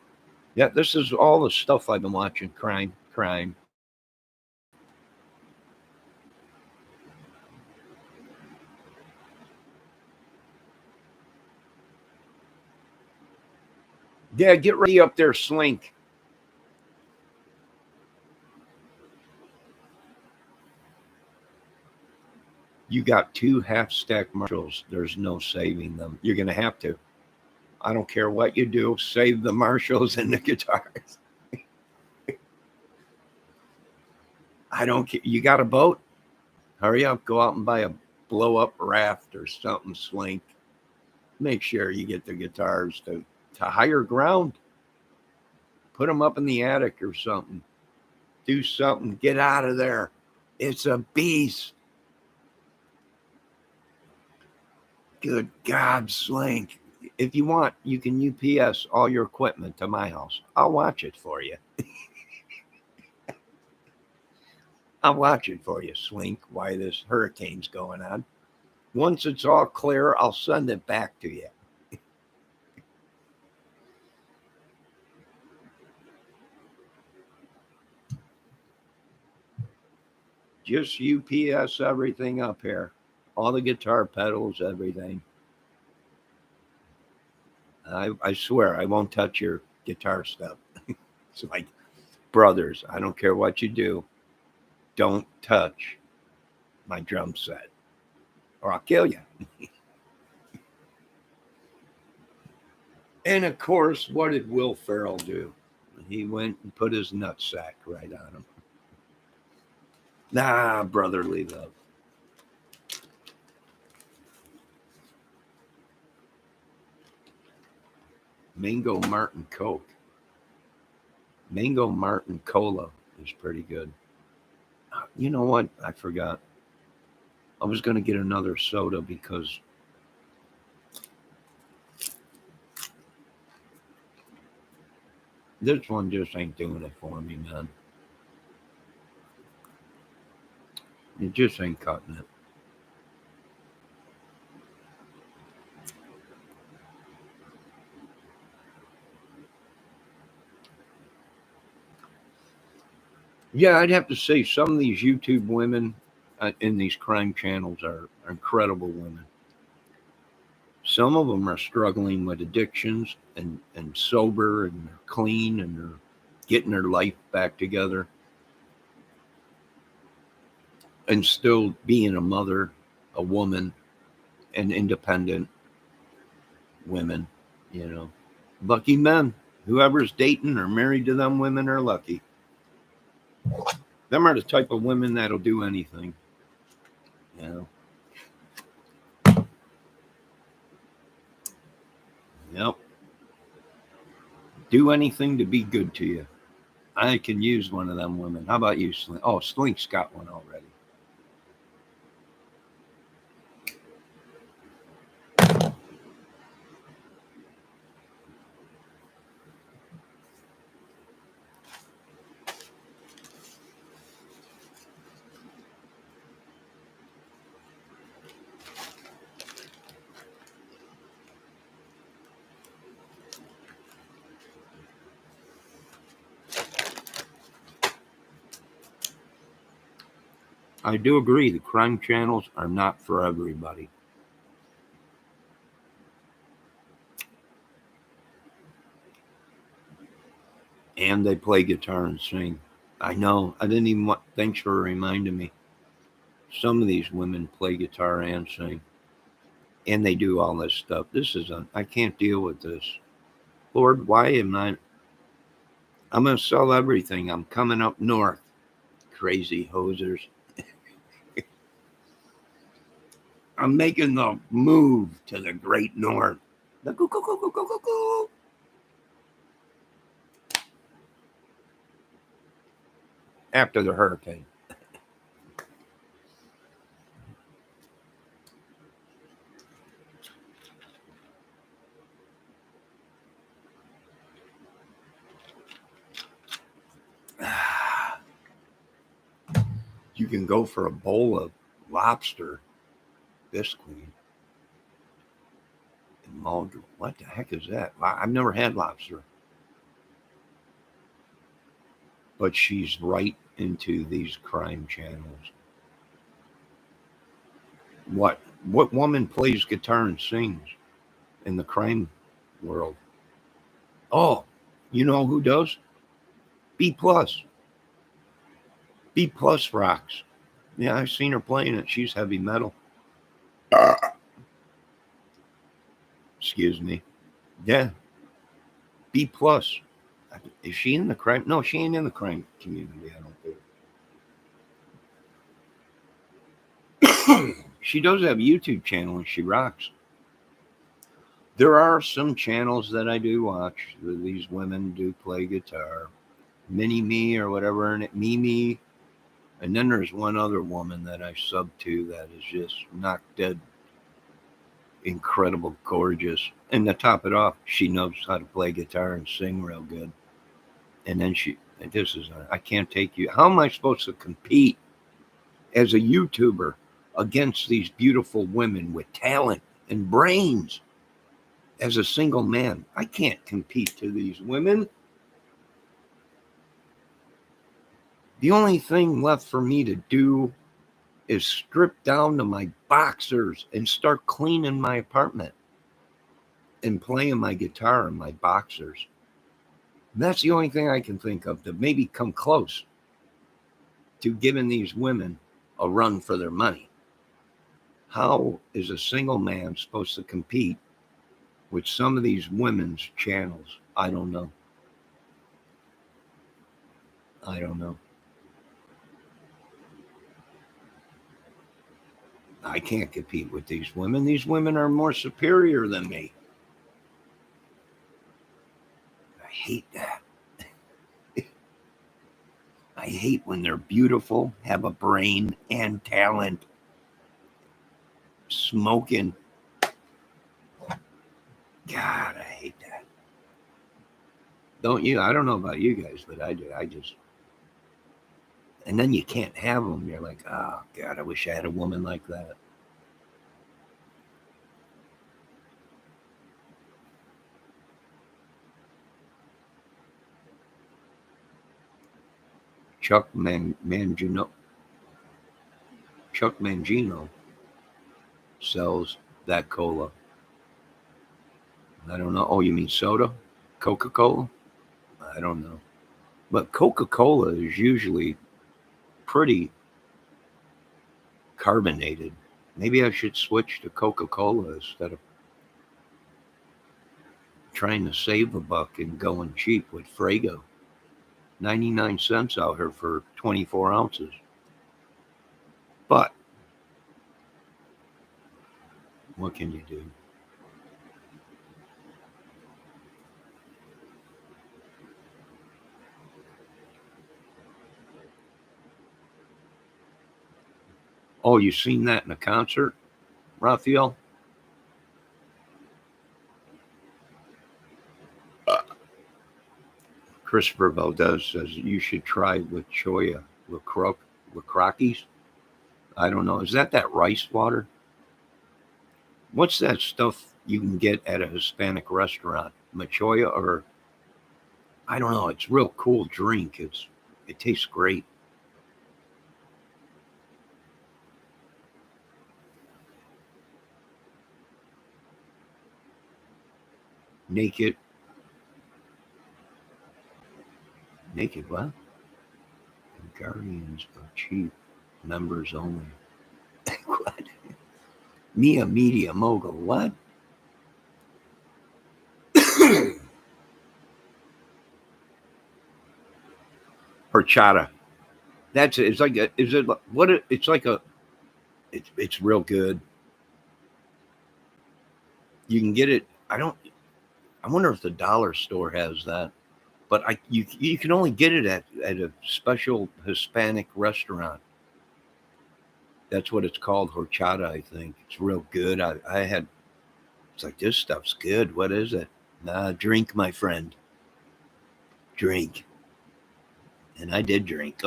Yeah, this is all the stuff I've been watching. Crime. Yeah, get ready up there, Slink. You got 2 half-stack Marshalls. There's no saving them. You're going to have to. I don't care what you do. Save the Marshalls and the guitars. I don't care. You got a boat? Hurry up. Go out and buy a blow-up raft or something, Slink. Make sure you get the guitars to higher ground. Put them up in the attic or something. Do something. Get out of there. It's a beast. Good God, Slink. If you want, you can UPS all your equipment to my house. I'll watch it for you. I'll watch it for you, Slink, why this hurricane's going on. Once it's all clear, I'll send it back to you. Just UPS everything up here. All the guitar pedals, everything. I swear I won't touch your guitar stuff. It's like brothers. I don't care what you do. Don't touch my drum set or I'll kill you. And of course, what did Will Ferrell do? He went and put his nutsack right on him. Nah, brotherly love. Mango Martin Coke. Mango Martin Cola is pretty good. You know what? I forgot. I was going to get another soda because this one just ain't doing it for me, man. It just ain't cutting it. Yeah, I'd have to say some of these YouTube women in these crime channels are incredible women. Some of them are struggling with addictions and sober and they're clean and they're getting their life back together and still being a mother, a woman, and independent women, you know. Lucky men. Whoever's dating or married to them women are lucky. Them are the type of women that'll do anything, you know. Yep. Do anything to be good to you. I can use one of them women. How about you, Slink? Oh, Slink's got one already. I do agree. The crime channels are not for everybody. And they play guitar and sing. I know. I didn't even want. Thanks for reminding me. Some of these women play guitar and sing, and they do all this stuff. I can't deal with this. Lord, why am I? I'm going to sell everything. I'm coming up north. Crazy hosers. I'm making the move to the great north. The goo, goo, goo, goo, goo, goo, goo. After the hurricane. can go for a bowl of lobster, biscuit, and mulled. What the heck is that? I've never had lobster. But she's right into these crime channels. What woman plays guitar and sings in the crime world? Oh, you know who does? B plus. B plus rocks. Yeah, I've seen her playing it. She's heavy metal. Excuse me. Yeah, B plus. Is she in the crime? No, she ain't in the crime community. I don't think. She does have a YouTube channel and she rocks. There are some channels that I do watch. These women do play guitar. Mini Me or whatever, and Mimi. And then there's one other woman that I sub to that is just knock dead, incredible, gorgeous. And to top it off, she knows how to play guitar and sing real good. And then I can't take you. How am I supposed to compete as a YouTuber against these beautiful women with talent and brains as a single man? I can't compete to these women. The only thing left for me to do is strip down to my boxers and start cleaning my apartment and playing my guitar in my boxers. And that's the only thing I can think of to maybe come close to giving these women a run for their money. How is a single man supposed to compete with some of these women's channels? I don't know. I can't compete with these women. These women are more superior than me. I hate that. I hate when they're beautiful, have a brain and talent, smoking. God, I hate that. Don't you? I don't know about you guys, but I do. And then you can't have them. You're like, oh, God, I wish I had a woman like that. Chuck Mangino sells that cola. I don't know. Oh, you mean soda? Coca-Cola? I don't know. But Coca-Cola is usually pretty carbonated. Maybe I should switch to Coca-Cola instead of trying to save a buck and going cheap with Frago. 99 cents out here for 24 ounces. But what can you do? Oh, you seen that in a concert, Raphael? Christopher Valdez says you should try LaChoya, LaCrockies. I don't know. Is that rice water? What's that stuff you can get at a Hispanic restaurant? Machoya or I don't know. It's real cool drink. It tastes great. Naked what? Guardians are cheap. Members only. What? Mia Media Mogul. What? Horchata. It's like a, is it what it, it's like a it's real good. You can get it. I wonder if the dollar store has that. But you can only get it at a special Hispanic restaurant. That's what it's called, horchata, I think. It's real good. I had it's like this stuff's good. What is it? Nah, drink, my friend. Drink. And I did drink.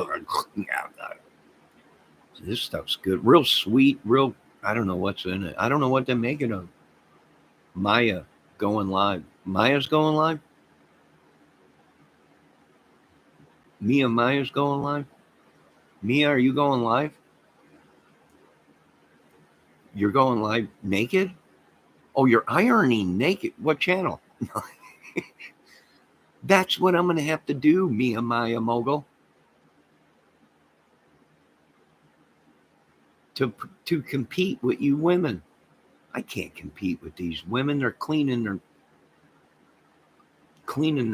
This stuff's good. Real sweet, real, I don't know what's in it. I don't know what they make it of. Maya going live. Maya's going live? Maya's going live? Mia, are you going live? You're going live naked? Oh, you're ironing naked. What channel? That's what I'm going to have to do, Maya Mogul. To compete with you women. I can't compete with these women. They're cleaning their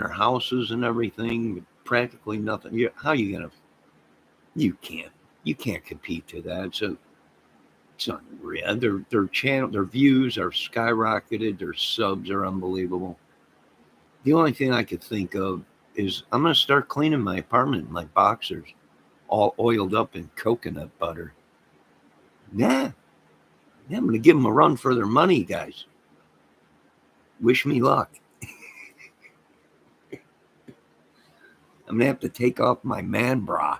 houses and everything with practically nothing. How are you going to? You can't compete to that. It's unreal. Their channel, their views are skyrocketed. Their subs are unbelievable. The only thing I could think of is I'm going to start cleaning my apartment in my boxers, all oiled up in coconut butter. Yeah, I'm going to give them a run for their money, guys. Wish me luck. I'm going to have to take off my man bra.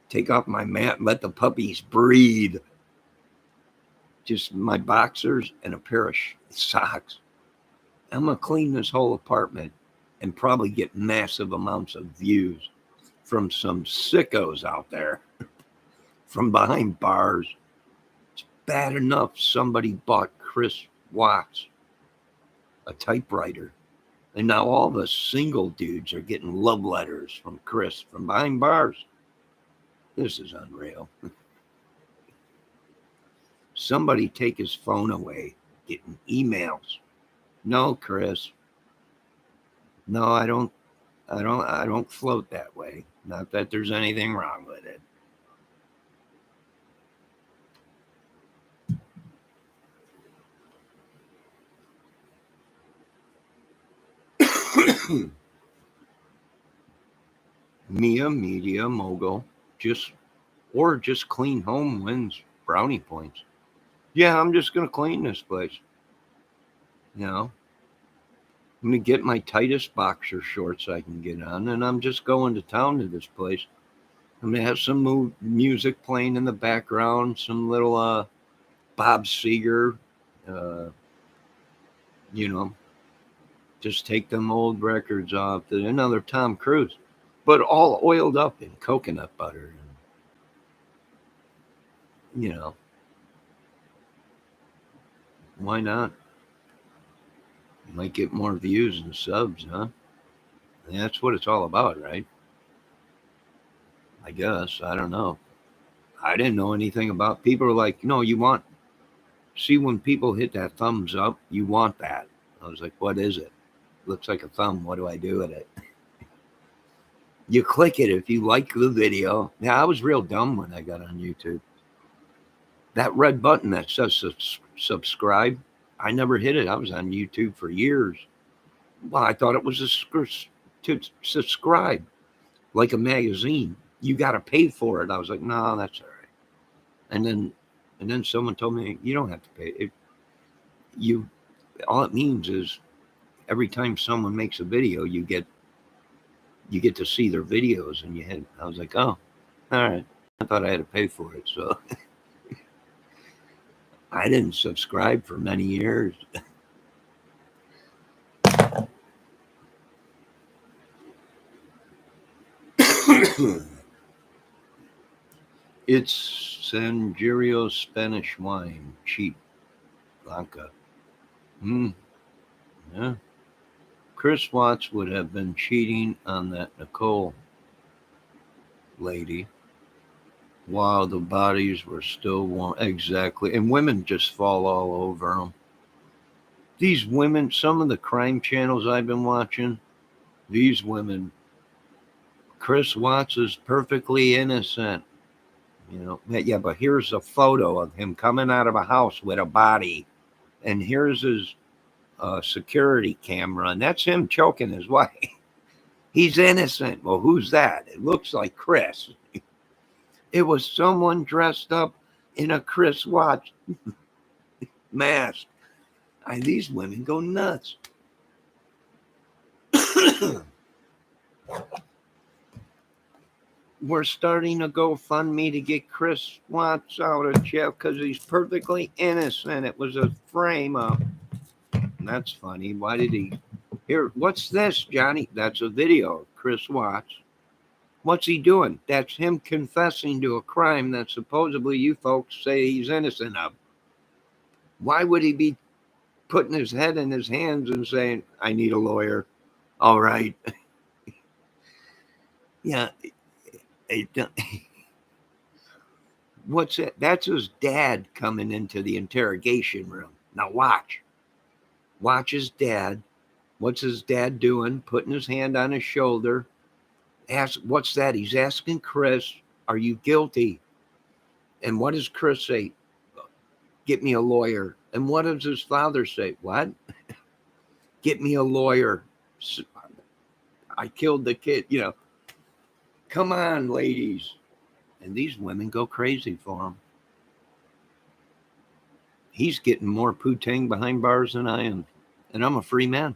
Take off my mat, let the puppies breathe. Just my boxers and a pair of socks. I'm going to clean this whole apartment and probably get massive amounts of views from some sickos out there from behind bars. It's bad enough somebody bought Chris Watts a typewriter, and now all the single dudes are getting love letters from Chris from behind bars. This is unreal. Somebody take his phone away, getting emails. No, Chris. No, I don't float that way. Not that there's anything wrong with it. Mia Media Mogul, just clean home wins brownie points. Yeah, I'm just gonna clean this place. You know, I'm gonna get my tightest boxer shorts I can get on, and I'm just going to town to this place. I'm gonna have some music playing in the background, some little Bob Seger, just take them old records off. Another Tom Cruise, but all oiled up in coconut butter. Why not? You might get more views and subs, huh? And that's what it's all about, right? I guess. I don't know. I didn't know anything about. People are like, no, see when people hit that thumbs up, you want that. I was like, what is it? Looks like a thumb. What do I do with it? You click it if you like the video. Yeah, I was real dumb when I got on YouTube. That red button that says subscribe, I never hit it. I was on YouTube for years. Well, I thought it was to subscribe, like a magazine. You got to pay for it. I was like, no, that's all right. And then someone told me you don't have to pay. All it means is every time someone makes a video, you get to see their videos, and I was like, oh, all right. I thought I had to pay for it, so I didn't subscribe for many years. It's Sangirio Spanish wine, cheap, Blanca. Yeah. Chris Watts would have been cheating on that Nicole lady while the bodies were still warm. Exactly. And women just fall all over them. These women, some of the crime channels I've been watching, these women, Chris Watts is perfectly innocent. Yeah, but here's a photo of him coming out of a house with a body, and here's his security camera, and that's him choking his wife. He's innocent. Well, who's that? It looks like Chris. It was someone dressed up in a Chris Watts mask. These women go nuts. we're starting a GoFundMe to get Chris Watts out of jail because he's perfectly innocent. It was a frame up. That's funny. Why did he? Here, what's this, Johnny? That's a video of Chris Watts. What's he doing? That's him confessing to a crime that supposedly you folks say he's innocent of. Why would he be putting his head in his hands and saying, I need a lawyer? All right. Yeah. What's it? That's his dad coming into the interrogation room. Now watch. Watch his dad. What's his dad doing? Putting his hand on his shoulder. Ask, what's that? He's asking Chris, are you guilty? And what does Chris say? Get me a lawyer. And what does his father say? What? Get me a lawyer. I killed the kid. You know, come on, ladies. And these women go crazy for him. He's getting more poo-tang behind bars than I am. And I'm a free man.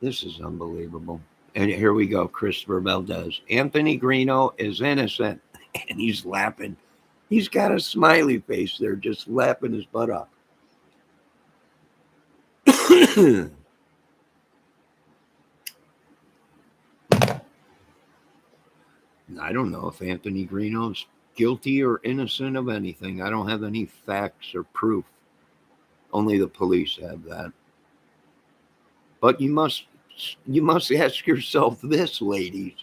This is unbelievable. And here we go. Christopher Valdez. Anthony Greeno is innocent. And he's laughing. He's got a smiley face there, just laughing his butt off. I don't know if Anthony Greeno's guilty or innocent of anything. I don't have any facts or proof. Only the police have that. But you must ask yourself this, ladies.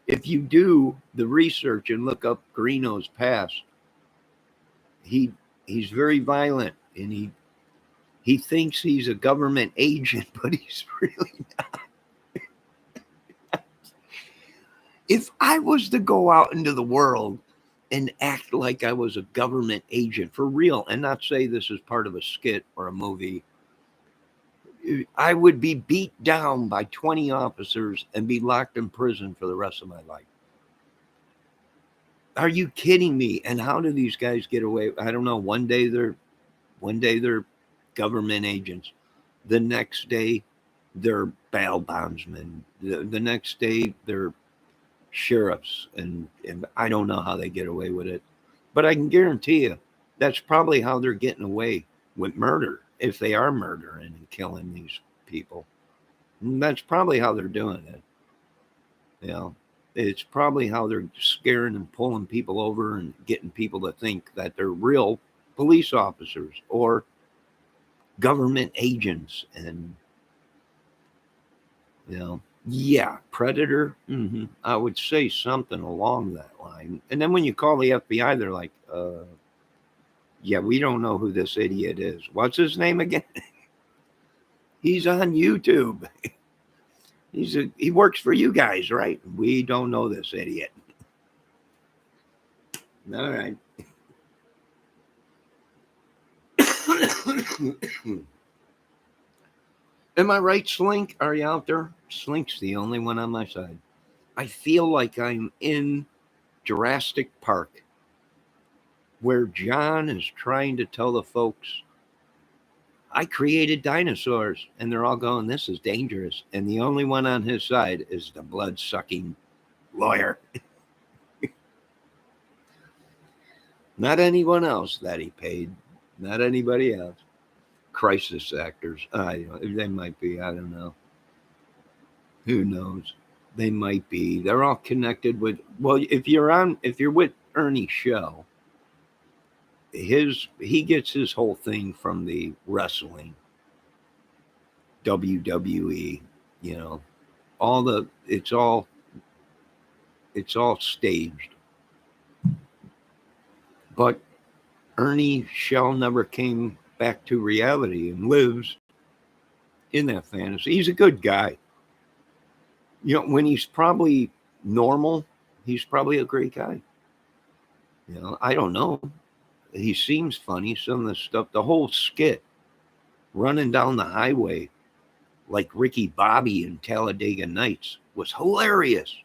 If you do the research and look up Greeno's past, he's very violent and he thinks he's a government agent, but he's really not. If I was to go out into the world and act like I was a government agent for real and not say this is part of a skit or a movie, I would be beat down by 20 officers and be locked in prison for the rest of my life. Are you kidding me? And how do these guys get away? I don't know. One day they're government agents. The next day they're bail bondsmen. The next day they're sheriffs. And I don't know how they get away with it. But I can guarantee you that's probably how they're getting away with murder, if they are murdering and killing these people. And that's probably how they're doing it. You know, it's probably how they're scaring and pulling people over and getting people to think that they're real police officers or government agents. And, you know, yeah, predator. I would say something along that line. And then when you call the FBI, they're like, yeah, we don't know who this idiot is. What's his name again? He's on YouTube. He works for you guys, right? We don't know this idiot. All right. Am I right, Slink? Are you out there? Slink's the only one on my side. I feel like I'm in Jurassic Park, where John is trying to tell the folks, I created dinosaurs, and they're all going, this is dangerous. And the only one on his side is the blood-sucking lawyer. Not anyone else that he paid. Not anybody else. Crisis actors. They might be. I don't know. Who knows? They might be. They're all connected with. Well, if you're with Ernie Shell, he gets his whole thing from the wrestling, WWE. You know, it's all staged. But Ernie Shell never came back to reality and lives in that fantasy. He's a good guy. You know, when he's probably normal, he's probably a great guy. You know, I don't know. He seems funny. Some of the stuff, the whole skit, running down the highway like Ricky Bobby in Talladega Nights was hilarious.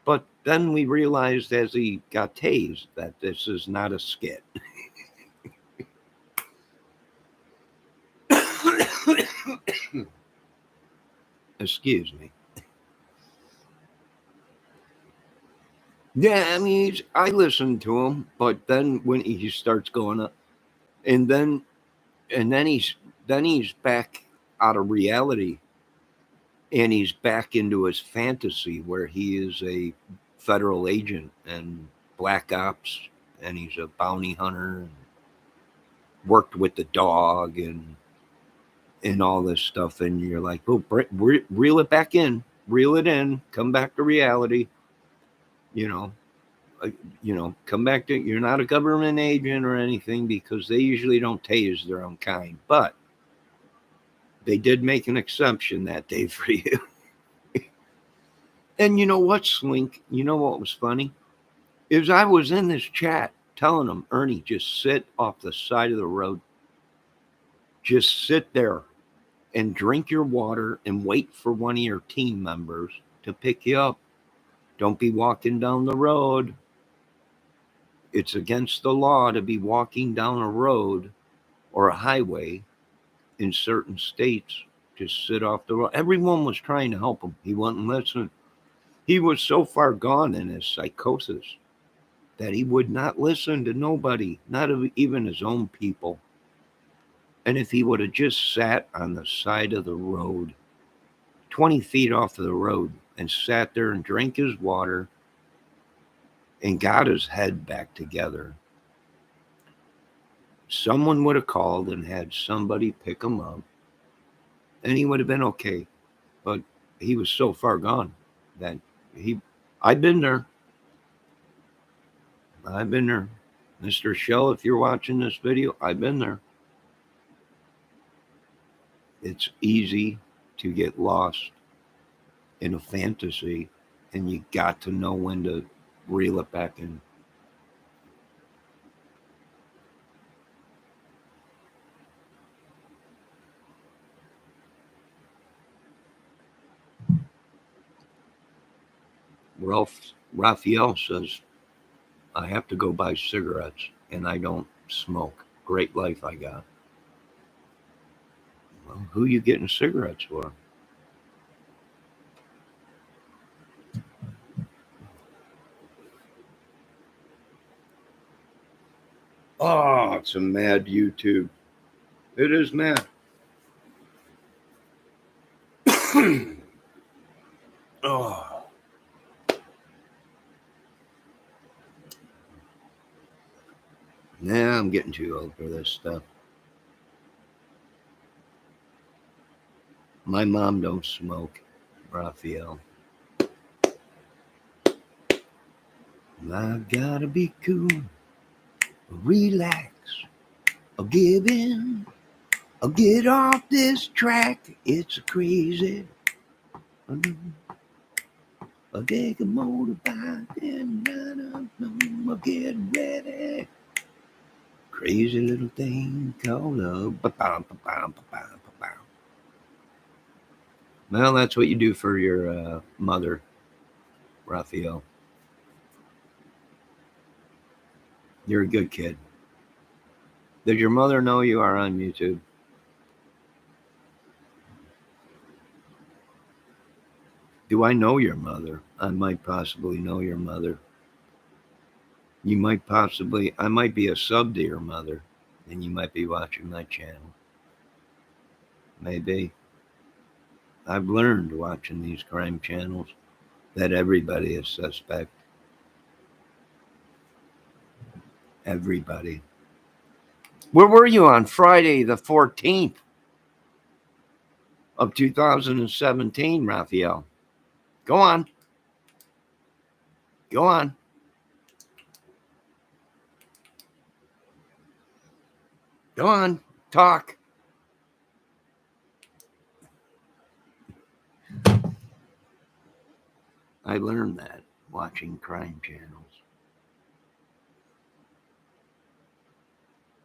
But then we realized as he got tased that this is not a skit. Excuse me. Yeah, I mean, I listen to him, but then when he starts going up, and then and then he's back out of reality, and he's back into his fantasy where he is a federal agent and black ops, and he's a bounty hunter and worked with the dog and all this stuff, and you're like, oh, reel it back in, reel it in, come back to reality, you know. uh, come back to, you're not a government agent or anything, because they usually don't tase their own kind, but they did make an exception that day for you. And you know what, Slink? You know what was funny? Is I was in this chat telling them, Ernie, just sit off the side of the road. Just sit there and drink your water and wait for one of your team members to pick you up. Don't be walking down the road. It's against the law to be walking down a road or a highway in certain states. Just sit off the road. Everyone was trying to help him. He wouldn't listen. He was so far gone in his psychosis that he would not listen to nobody, not even his own people. And if he would have just sat on the side of the road, 20 feet off of the road, and sat there and drank his water and got his head back together, someone would have called and had somebody pick him up, and he would have been okay. But he was so far gone that he, I've been there. I've been there. Mr. Shell, if you're watching this video, I've been there. It's easy to get lost in a fantasy, and you got to know when to reel it back in. Raphael says, I have to go buy cigarettes and I don't smoke. Great life I got. Well, who you getting cigarettes for? Oh, it's a mad YouTube. It is mad. Oh. Nah, I'm getting too old for this stuff. My mom don't smoke, Raphael. I gotta be cool, relax, or give in, or get off this track. It's crazy. I'll take a motorbike and I'm getting ready. Crazy little thing called love. Well, that's what you do for your mother, Raphael. You're a good kid. Does your mother know you are on YouTube? Do I know your mother? I might possibly know your mother. You might possibly, I might be a sub to your mother, and you might be watching my channel. Maybe. I've learned watching these crime channels that everybody is suspect. Everybody. Where were you on Friday the 14th of 2017, Raphael? Go on. Go on. Go on. Talk. I learned that watching crime channels.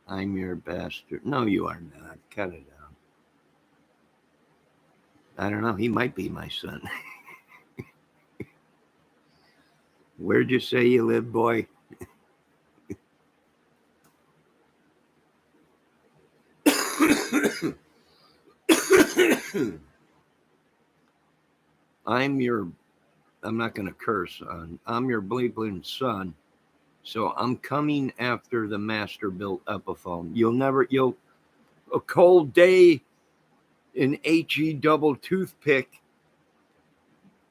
I'm your bastard. No, you are not. Cut it out. I don't know. He might be my son. Where'd you say you live, boy? I'm your I'm not going to curse on. I'm your bleeping son. So I'm coming after the master built Epiphone. You'll a cold day in HE double toothpick.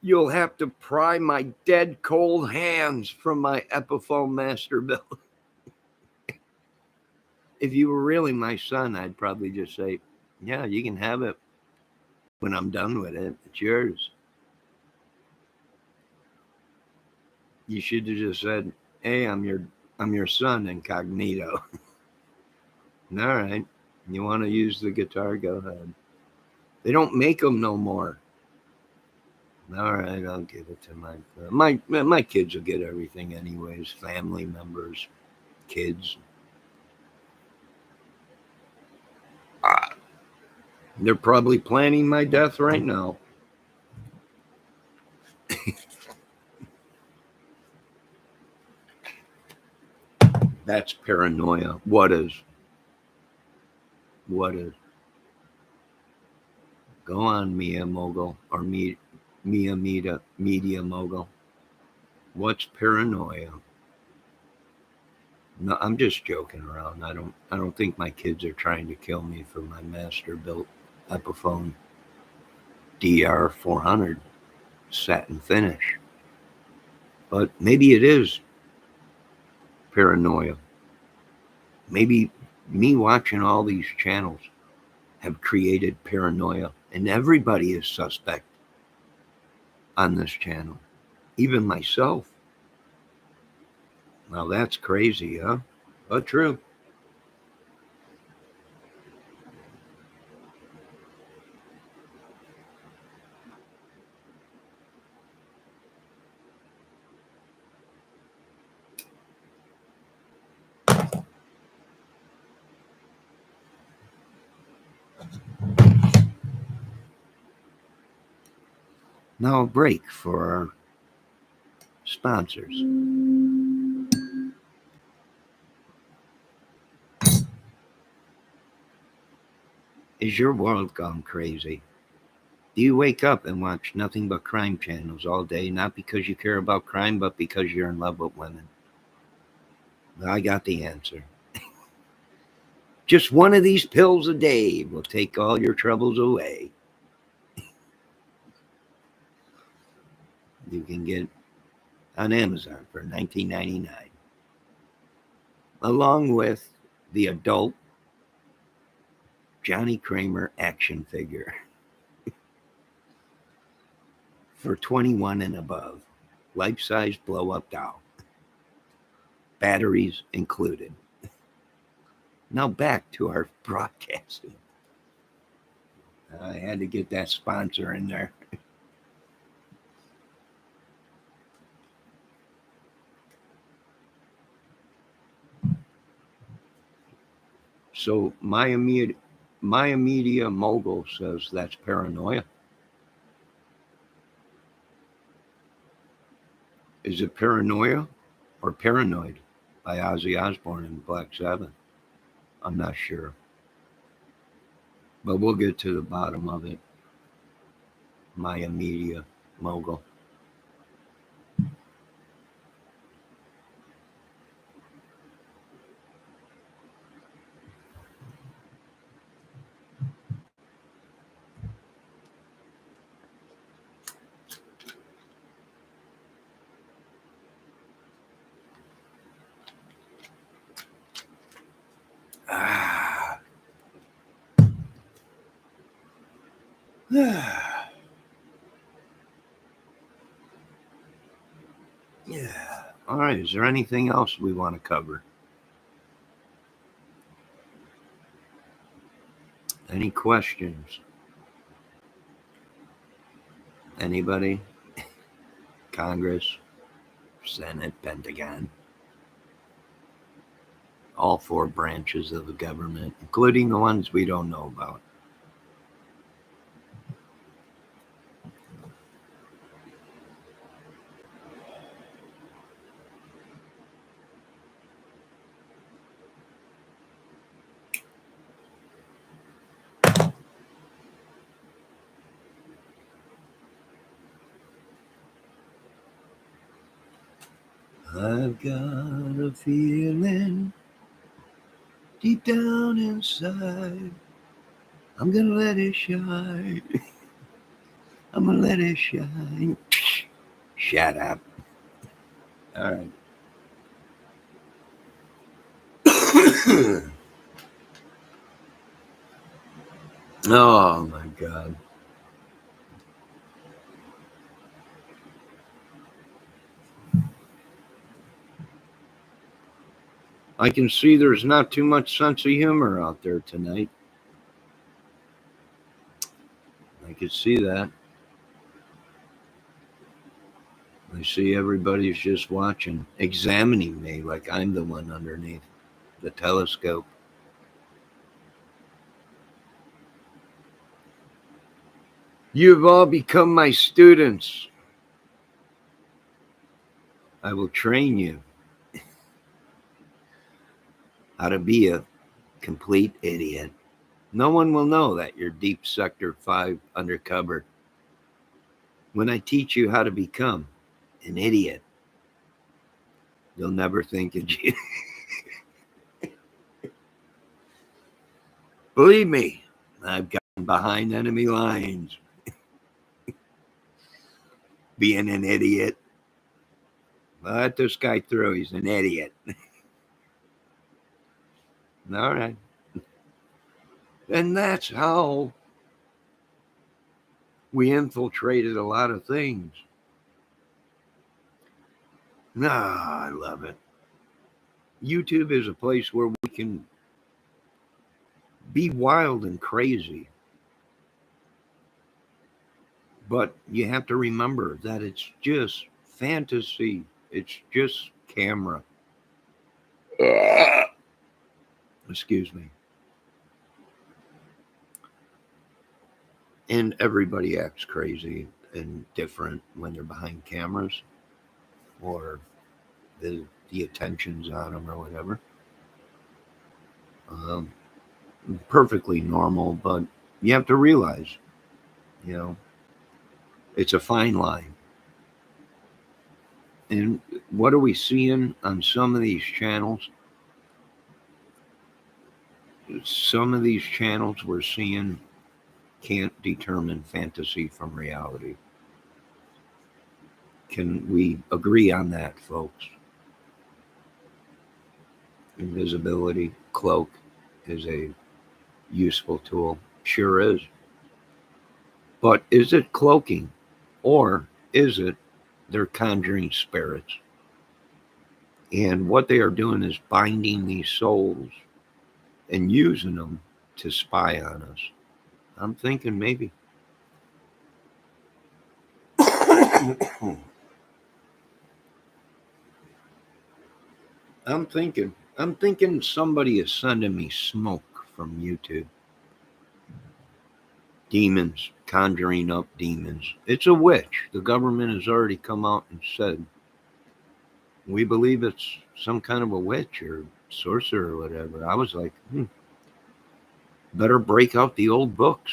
You'll have to pry my dead cold hands from my Epiphone master built. If you were really my son, I'd probably just say, yeah, you can have it when I'm done with it. It's yours. You should have just said, hey, I'm your son incognito. All right. You want to use the guitar? Go ahead. They don't make them no more. All right, I'll give it to my kids will get everything anyways. Family members, kids. They're probably planning my death right now. That's paranoia. What is? What is? Go on, Mia Mogul or Mia Media Mogul. What's paranoia? No, I'm just joking around. I don't think my kids are trying to kill me for my master built Epiphone DR400 satin finish. But maybe it is paranoia. Maybe me watching all these channels have created paranoia, and everybody is suspect on this channel, even myself. Now that's crazy, huh? But true. Now a break for our sponsors. Is your world gone crazy? Do you wake up and watch nothing but crime channels all day, not because you care about crime, but because you're in love with women? I got the answer. Just one of these pills a day will take all your troubles away. You can get on Amazon for $19.99, along with the adult Johnny Kramer action figure for 21 and above, life-size blow-up doll, batteries included. Now back to our broadcasting. I had to get that sponsor in there. So Maya Media Mogul says that's paranoia. Is it paranoia or paranoid by Ozzy Osbourne and Black Sabbath? I'm not sure. But we'll get to the bottom of it. Maya Media Mogul. Yeah. All right. Is there anything else we want to cover? Any questions? Anybody? Congress, Senate, Pentagon, all four branches of the government, including the ones we don't know about. I've got a feeling deep down inside, I'm gonna let it shine. I'm gonna let it shine. Shut up. All right. Oh my God. I can see there's not too much sense of humor out there tonight. I can see that. I see everybody's just watching, examining me like I'm the one underneath the telescope. You have all become my students. I will train you how to be a complete idiot. No one will know that you're Deep Sector 5 undercover. When I teach you how to become an idiot, you'll never think of you. Believe me, I've gotten behind enemy lines. Being an idiot. Let this guy through. He's an idiot. All right. And that's how we infiltrated a lot of things. I love it. YouTube is a place where we can be wild and crazy. But you have to remember that it's just fantasy. It's just camera. Excuse me. And everybody acts crazy and different when they're behind cameras or the attention's on them or whatever. Perfectly normal, but you have to realize, it's a fine line. And what are we seeing on some of these channels? Some of these channels we're seeing can't determine fantasy from reality. Can we agree on that, folks? Invisibility cloak is a useful tool. Sure is. But is it cloaking or is it they're conjuring spirits? And what they are doing is binding these souls and using them to spy on us. I'm thinking maybe. I'm thinking somebody is sending me smoke from YouTube. Demons, conjuring up demons. It's a witch. The government has already come out and said, we believe it's some kind of a witch or sorcerer or whatever. I was like, better break out the old books.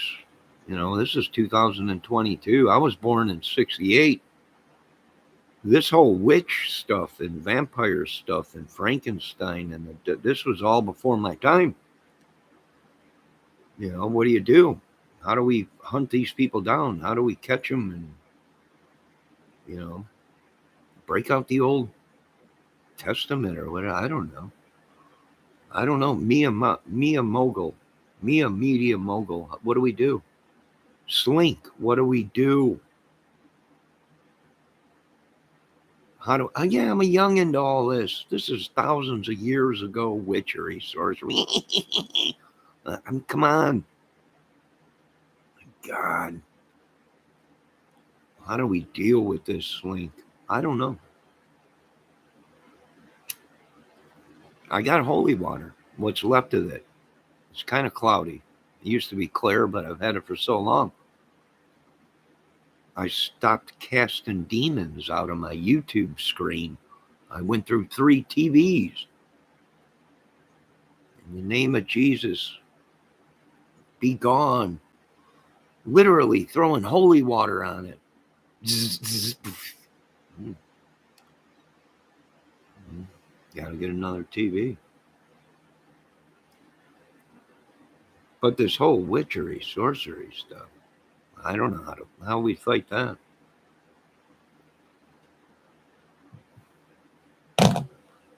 This is 2022. I was born in 68. This whole witch stuff and vampire stuff and Frankenstein and this was all before my time. What do you do? How do we hunt these people down? How do we catch them and break out the Old Testament or whatever? I don't know. Mia Mogul, Mia Media Mogul. What do we do? Slink. What do we do? I'm a young into all this. This is thousands of years ago witchery, sorcery. Come on. God. How do we deal with this slink? I don't know. I got holy water. What's left of it? It's kind of cloudy. It used to be clear, but I've had it for so long. I stopped casting demons out of my YouTube screen. I went through 3 TVs. In the name of Jesus, be gone. Literally throwing holy water on it. Gotta get another TV. But this whole witchery, sorcery stuff, I don't know how we fight that.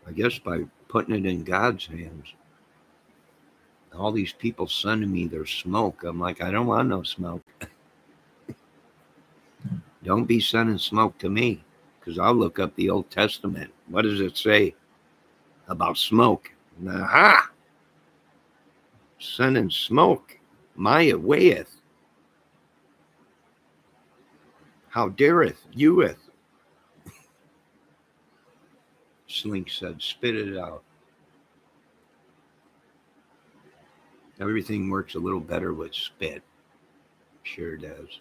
I guess by putting it in God's hands. All these people sending me their smoke. I'm like, I don't want no smoke. Don't be sending smoke to me, because I'll look up the Old Testament. What does it say about smoke? Aha! Sending smoke. Maya weigheth. How dareth youeth? Slink said, spit it out. Everything works a little better with spit. Sure does.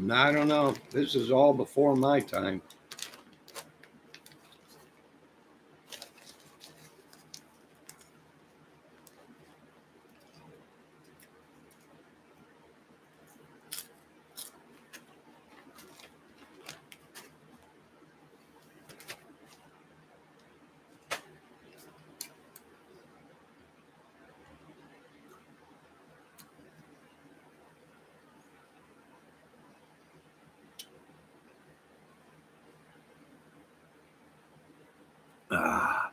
I don't know. This is all before my time. Ah.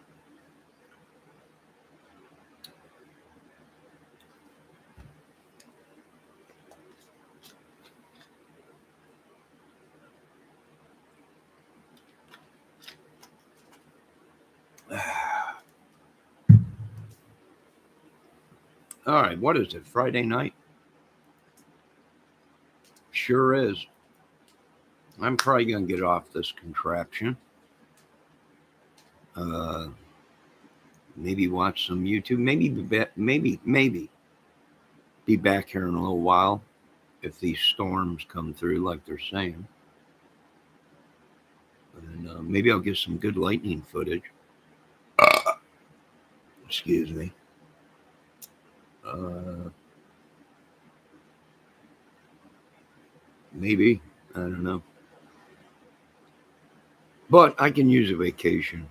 All right, what is it? Friday night? Sure is. I'm probably gonna get off this contraption. Maybe watch some YouTube. Maybe be back here in a little while if these storms come through like they're saying. And maybe I'll get some good lightning footage. Excuse me. Maybe. I don't know. But I can use a vacation.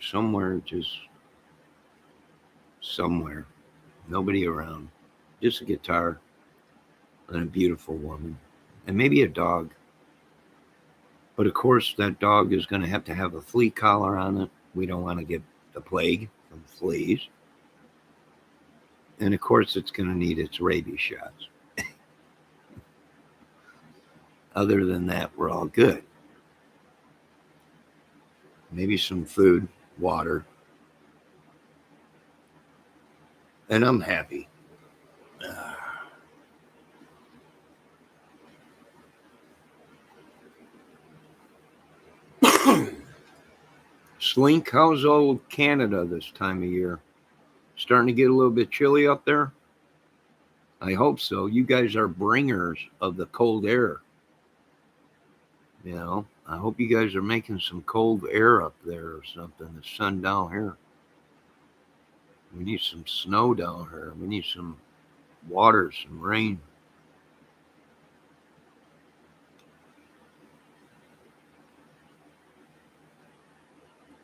Somewhere, just somewhere. Nobody around. Just a guitar and a beautiful woman. And maybe a dog. But of course, that dog is going to have a flea collar on it. We don't want to get the plague from fleas. And of course, it's going to need its rabies shots. Other than that, we're all good. Maybe some food, water. And I'm happy. Slink, how's old Canada this time of year? Starting to get a little bit chilly up there? I hope so. You guys are bringers of the cold air. You know, I hope you guys are making some cold air up there or something. The sun down here. We need some snow down here. We need some water, some rain.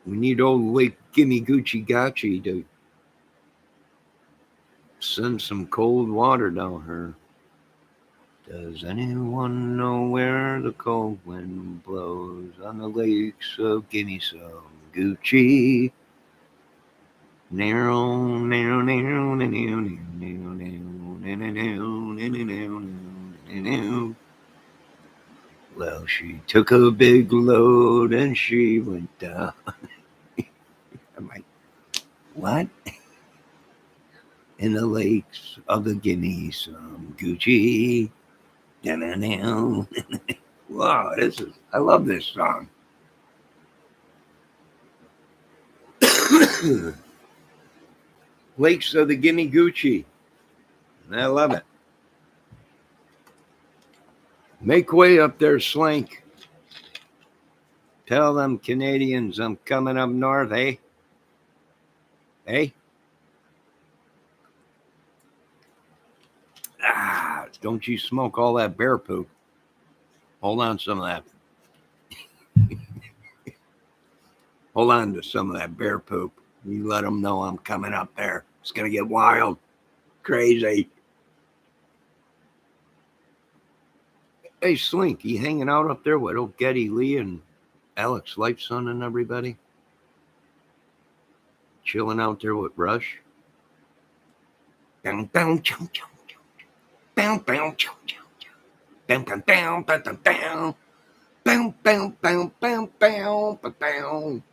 We need old Lake Gimme Gucci Gachi to send some cold water down here. Does anyone know where the cold wind blows on the lakes of Gimme some Gucci? Narrow, narrow, narrow, narrow, narrow, narrow. Well, she took a big load and she went down. I'm like, what? In the lakes of the Gimme some Gucci. Wow, I love this song. Lakes of the Gimme Gucci. I love it. Make way up there, Slink. Tell them Canadians I'm coming up north, eh? Hey? Don't you smoke all that bear poop. Hold on some of that. Hold on to some of that bear poop. You let them know I'm coming up there. It's going to get wild. Crazy. Hey, Slink, you hanging out up there with old Geddy Lee and Alex Lifeson and everybody? Chilling out there with Rush? Down, down, chum, chum, chum. Down, down, chum, chum, chum. Down, down, down, down, down, down. Down, down, down, down, down, down.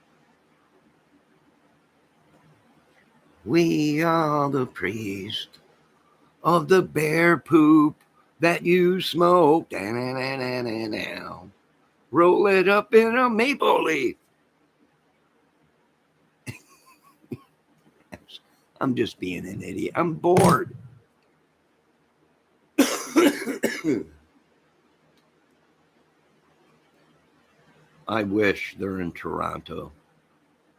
We are the priest of the bear poop that you smoke. Down. Roll it up in a maple leaf. I'm just being an idiot. I'm bored. I wish they're in Toronto.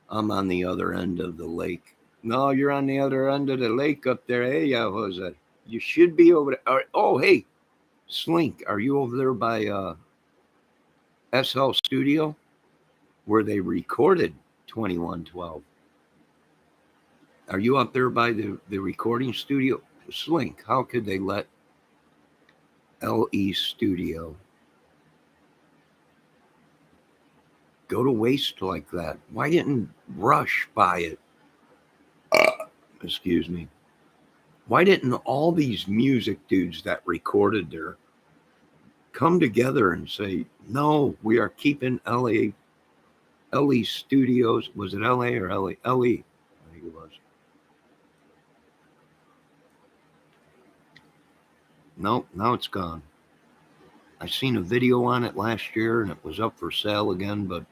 I'm on the other end of the lake. No, you're on the other end of the lake up there. Hey, Jose. You should be over there. Oh, hey, Slink, are you over there by SL Studio where they recorded 2112? Are you up there by the recording studio? Slink, how could they let LE Studio go to waste like that? Why didn't Rush buy it? Excuse me. Why didn't all these music dudes that recorded there come together and say, no, we are keeping LE Studios? Was it LA or LE? LE, I think it was. Nope, now it's gone. I seen a video on it last year and it was up for sale again, but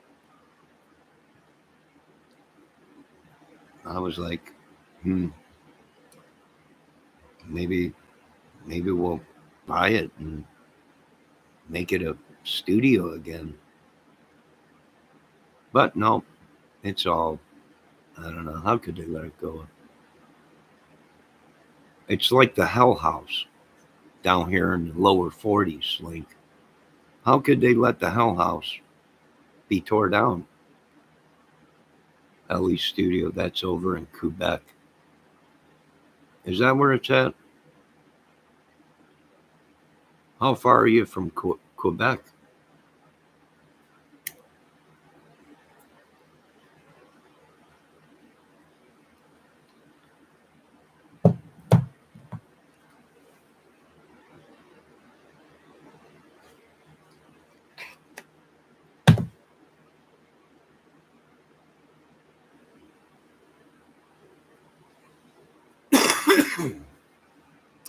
I was like, maybe we'll buy it and make it a studio again. But no, it's all, I don't know, how could they let it go? It's like the Hell House down here in the lower 40s, Link. How could they let the Hell House be tore down? LE Studio, that's over in Quebec. Is that where it's at? How far are you from Quebec?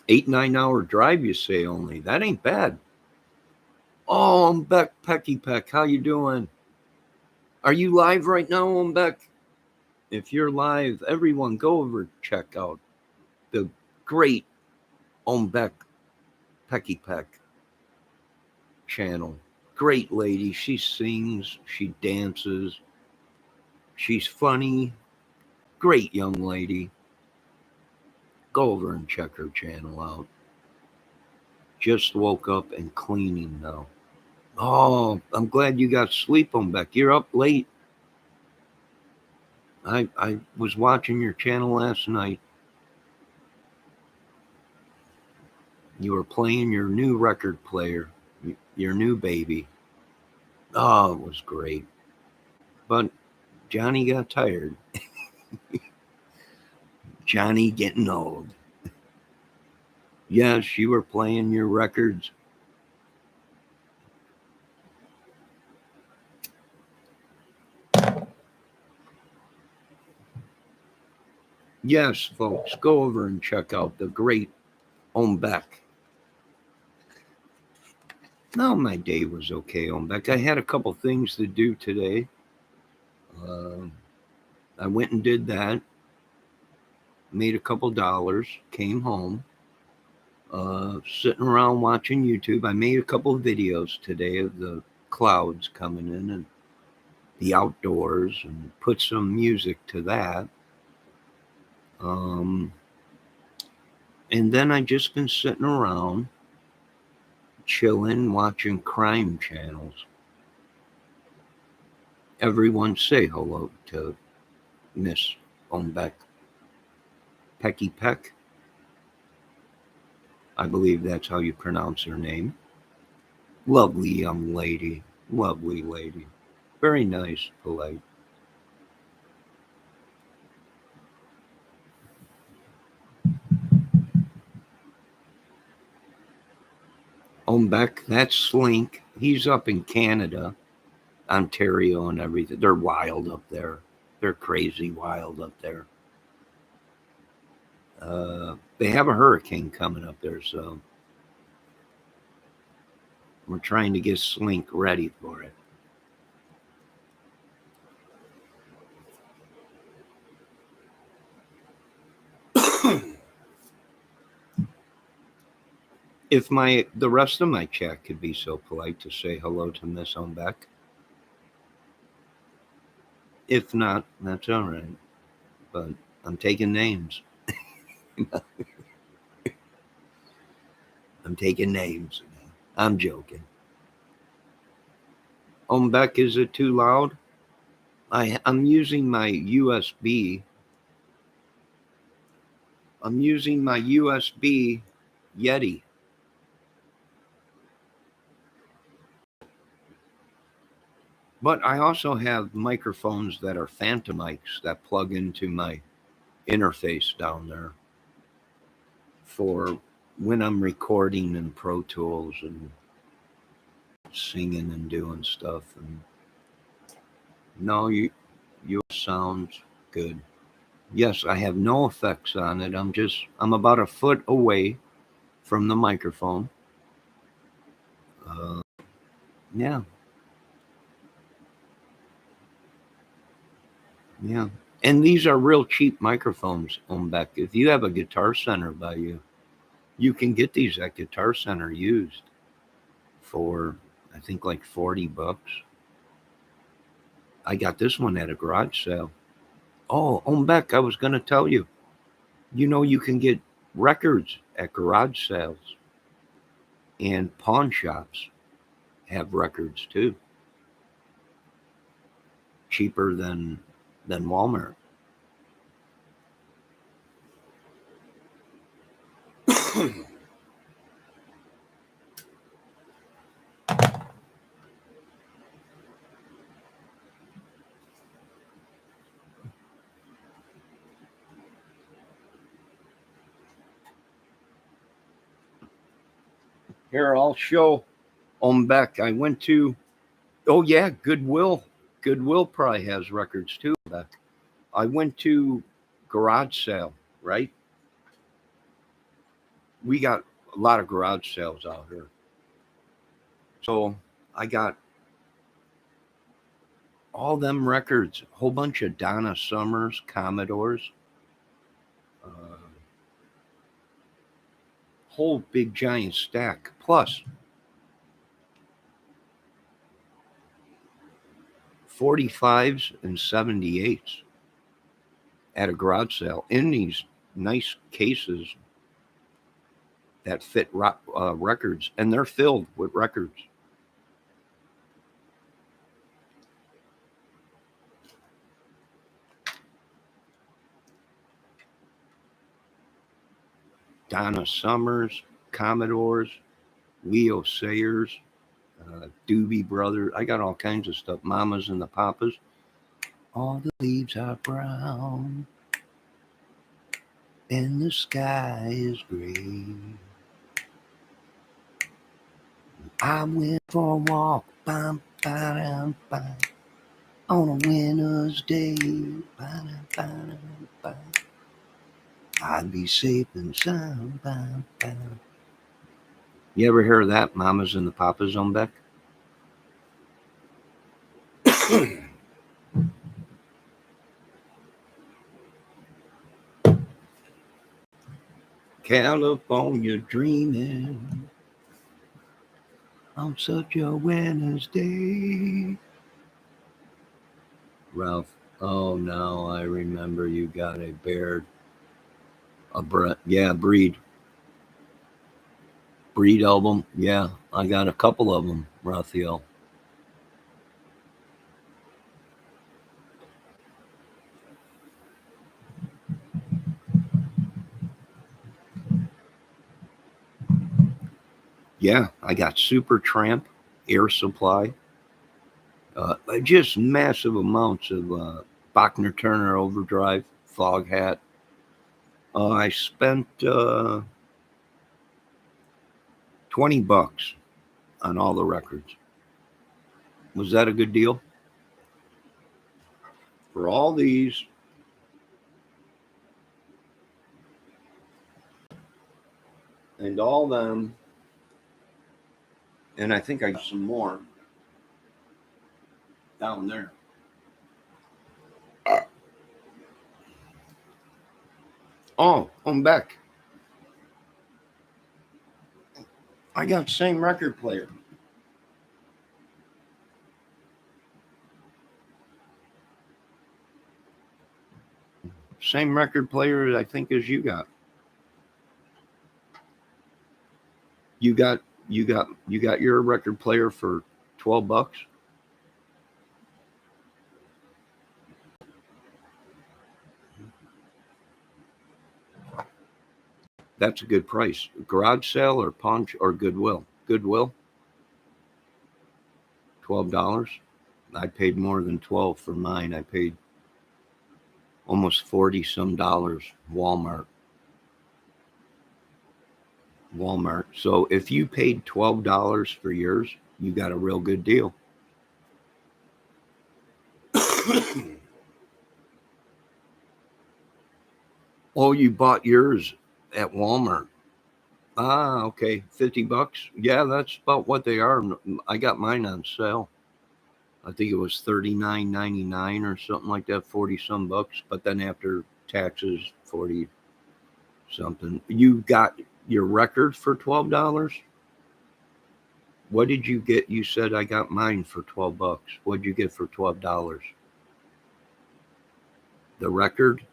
Eight, 9 hour drive, you say only. That ain't bad. Oh, I'm Beck Pecky Peck. How you doing? Are you live right now, Beck? If you're live, everyone go over check out the great Beck Pecky Peck channel. Great lady. She sings, she dances, she's funny. Great young lady. Go over and check her channel out. Just woke up and cleaning now. Oh, I'm glad you got sleep, Beck. You're up late. I was watching your channel last night. You were playing your new record player, your new baby. Oh, it was great. But Johnny got tired. Johnny getting old. Yes, you were playing your records. Yes, folks, go over and check out the great Beck. No, my day was okay, Beck. I had a couple things to do today. I went and did that. Made a couple dollars. Came home. Sitting around watching YouTube. I made a couple of videos today of the clouds coming in and the outdoors and put some music to that. And then I just been sitting around, chilling, watching crime channels. Everyone say hello to Miss Ombeck. Pecky Peck. I believe that's how you pronounce her name. Lovely young lady. Lovely lady. Very nice, polite. Ombeck, that's Slink. He's up in Canada, Ontario, and everything. They're wild up there. They're crazy wild up there. They have a hurricane coming up there, so we're trying to get Slink ready for it. If the rest of my chat could be so polite to say hello to Miss Ombeck. If not, that's all right. But I'm taking names. I'm taking names. I'm joking. Ombeck, is it too loud? I'm using my USB. I'm using my USB Yeti. But I also have microphones that are Phantom mics that plug into my interface down there for when I'm recording in Pro Tools and singing and doing stuff. And no, you sounds good. Yes, I have no effects on it. I'm about a foot away from the microphone. Yeah. Yeah. And these are real cheap microphones, Ombeck. If you have a Guitar Center by you, you can get these at Guitar Center used for, I think, like $40. I got this one at a garage sale. Oh, Ombeck, I was going to tell you, you can get records at garage sales, and pawn shops have records too, cheaper than Walmart. Here, I'll show Ombeck. I went to, oh yeah, Goodwill. Goodwill probably has records too, Ombeck. I went to garage sale, right? We got a lot of garage sales out here. So I got all them records, a whole bunch of Donna Summers, Commodores, uh, whole big giant stack, plus 45s and 78s at a garage sale in these nice cases that fit records, and they're filled with records. Donna Summers, Commodores, Leo Sayers, Doobie Brothers. I got all kinds of stuff. Mamas and the Papas. All the leaves are brown and the sky is gray. I went for a walk, bam, bam, bam, on a winter's day. Bam, bam, bam. I'd be safe and sound. Bam, bam. You ever hear of that, Mamas and the Papas, Ombeck? California dreaming on such a winter's day. Ralph, oh no, I remember you got a beard. Breed album. Yeah, I got a couple of them, Raphael. Yeah, I got Super Tramp, Air Supply, just massive amounts of Bachner Turner Overdrive, Foghat. I spent $20 on all the records. Was that a good deal? For all these, and all them, and I think I got some more down there. Oh, I'm back. I got same record player. Same record player, I think, as you got. You got your record player for $12. That's a good price. Garage sale or pawn or Goodwill? Goodwill, $12. I paid more than 12 for mine. I paid almost 40 some dollars. Walmart. So if you paid $12 for yours, you got a real good deal. Oh, you bought yours at Walmart. Ah, okay. $50. Yeah, that's about what they are. I got mine on sale. I think it was $39.99 or something like that, 40 some bucks. But then after taxes, 40 something. You got your record for $12. What did you get? You said I got mine for $12. What did you get for $12? The record?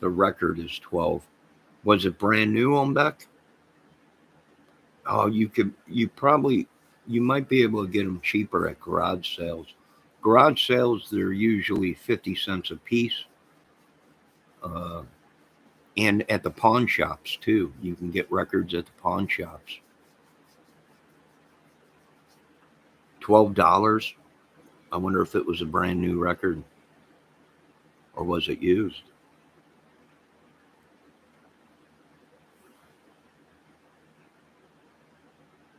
The record is 12. Was it brand new on Beck? Oh, you might be able to get them cheaper at garage sales. Garage sales, they're usually 50 cents a piece. And at the pawn shops too. You can get records at the pawn shops. $12. I wonder if it was a brand new record or was it used?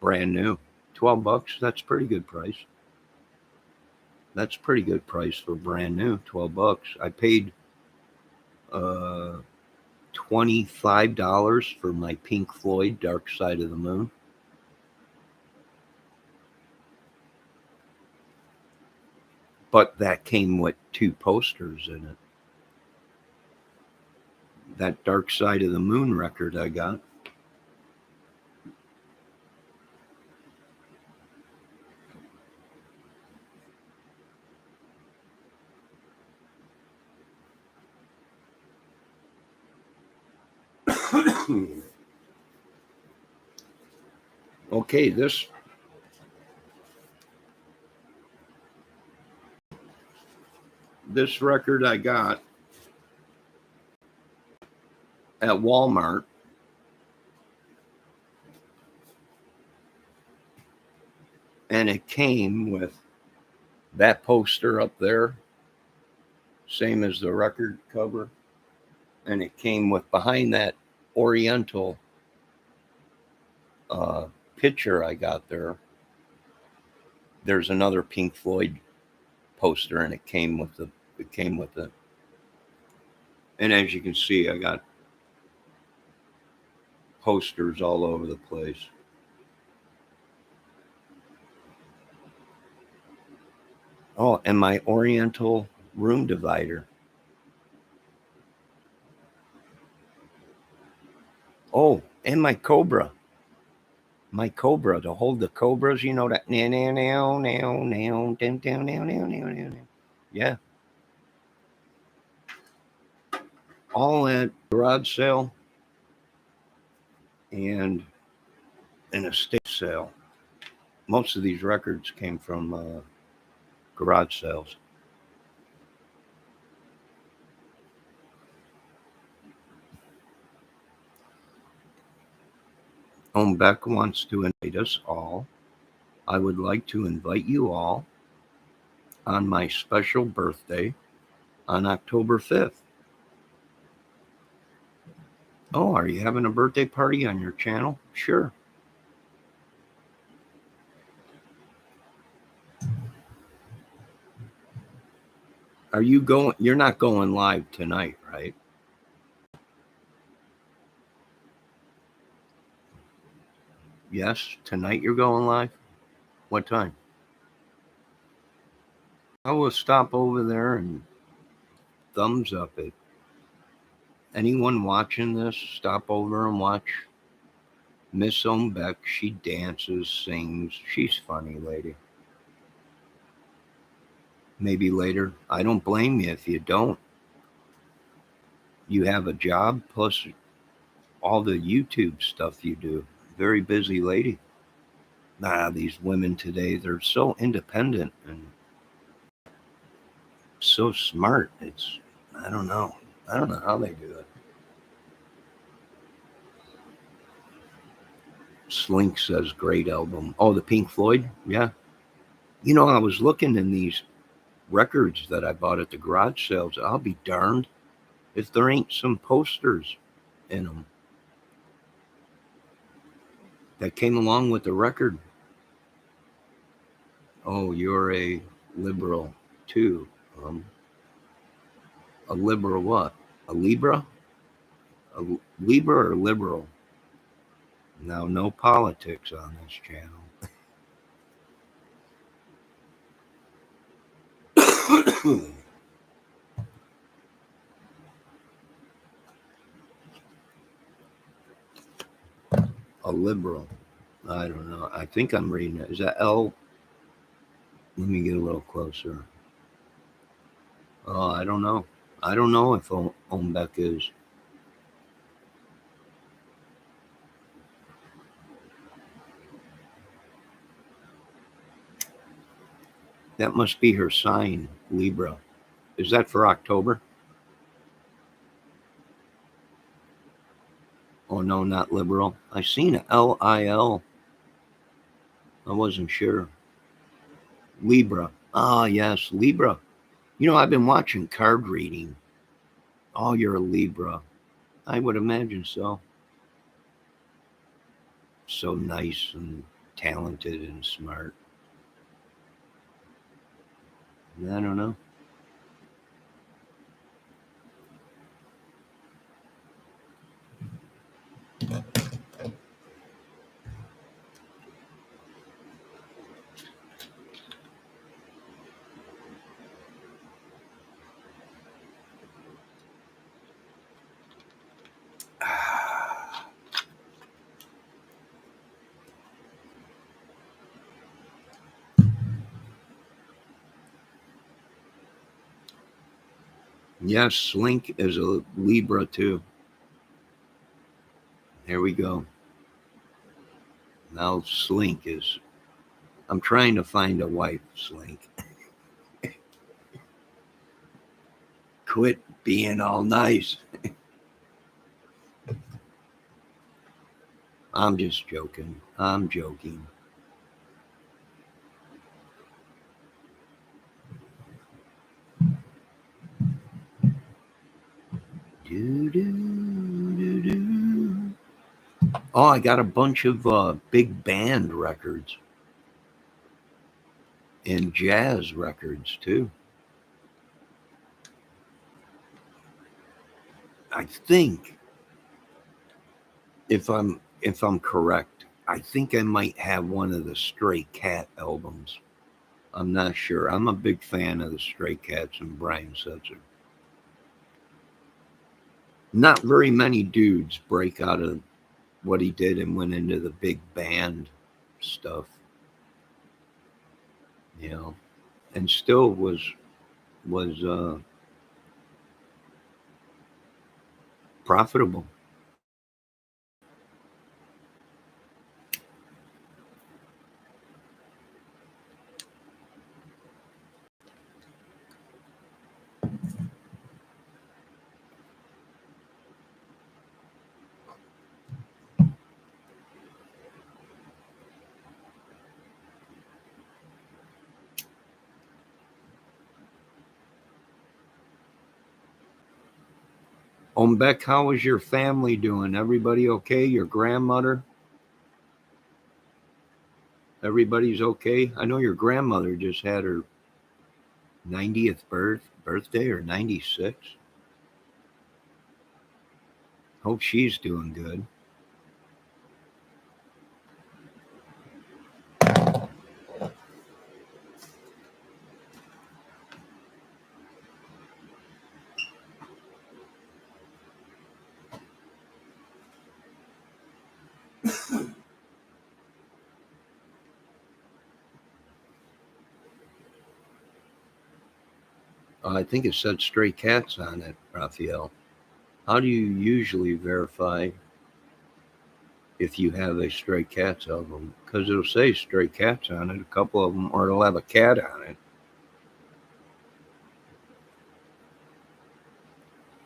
Brand new. $12. That's pretty good price. That's pretty good price for brand new. $12. I paid uh $25 for my Pink Floyd Dark Side of the Moon. But that came with 2 posters in it. That Dark Side of the Moon record I got. Okay, this record I got at Walmart. And it came with that poster up there, same as the record cover. And it came with behind that Oriental picture I got there. There's another Pink Floyd poster, and it came with the. And as you can see, I got posters all over the place. Oh, and my Oriental room divider. Oh, and my Cobra. My Cobra, to hold the Cobras, you know that now now now now now down down now now now now. Yeah, all at garage sale and an estate sale. Most of these records came from garage sales. Beck wants to invite us all. I would like to invite you all on my special birthday on October 5th. Oh, are you having a birthday party on your channel? Sure. Are you going? You're not going live tonight, right? Yes, tonight you're going live? What time? I will stop over there and thumbs up it. Anyone watching this, stop over and watch Miss Beck. She dances, sings. She's funny lady. Maybe later. I don't blame you if you don't. You have a job plus all the YouTube stuff you do. Very busy lady. These women today, they're so independent and so smart. I don't know. I don't know how they do it. Slink says great album. Oh, the Pink Floyd? Yeah. You know, I was looking in these records that I bought at the garage sales. I'll be darned if there ain't some posters in them that came along with the record. Oh, you're a liberal too. A liberal what? A Libra? A Libra or liberal? Now, no politics on this channel. A liberal. I don't know. I think I'm reading it. Is that L? Let me get a little closer. Oh, I don't know. I don't know if Ombeck is. That must be her sign, Libra. Is that for October? Oh, no, not liberal. I seen a LIL. I wasn't sure. Libra. Ah, yes, Libra. You know, I've been watching card reading. Oh, you're a Libra. I would imagine so. So nice and talented and smart. I don't know. Yes, Slink is a Libra too. There we go. Now Slink is. I'm trying to find a wife, Slink. Quit being all nice. I'm just joking. I'm joking. Oh, I got a bunch of big band records and jazz records too. I think if I'm correct, I think I might have one of the Stray Cat albums. I'm not sure. I'm a big fan of the Stray Cats and Brian Setzer. Not very many dudes break out of what he did and went into the big band stuff, you know, and still was profitable. Beck, how is your family doing? Everybody okay? Your grandmother? Everybody's okay? I know your grandmother just had her 90th birthday or 96. Hope she's doing good. I think it said Stray Cats on it, Raphael. How do you usually verify if you have a Stray Cats album? Because it'll say Stray Cats on it, a couple of them, or it'll have a cat on it.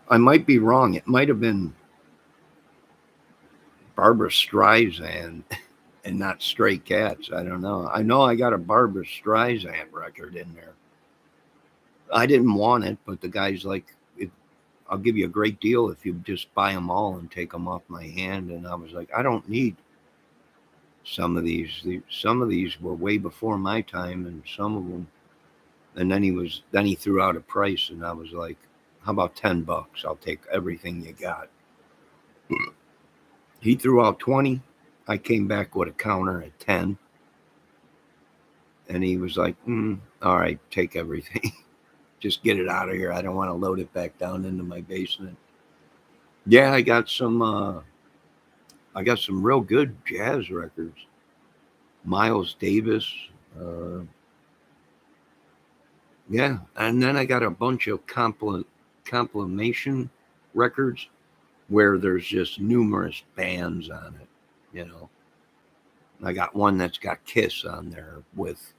I might be wrong. It might have been Barbara Streisand and not Stray Cats. I don't know. I know I got a Barbara Streisand record in there. I didn't want it, but the guy's like, I'll give you a great deal if you just buy them all and take them off my hand. And I was like, I don't need some of these. Some of these were way before my time, and some of them. And then he threw out a price, and I was like, how about $10? I'll take everything you got. He threw out 20. I came back with a counter at 10. And he was like, all right, take everything. Just get it out of here. I don't want to load it back down into my basement. Yeah, I got some real good jazz records. Miles Davis. Yeah. And then I got a bunch of compilation records where there's just numerous bands on it, you know. I got one that's got Kiss on there with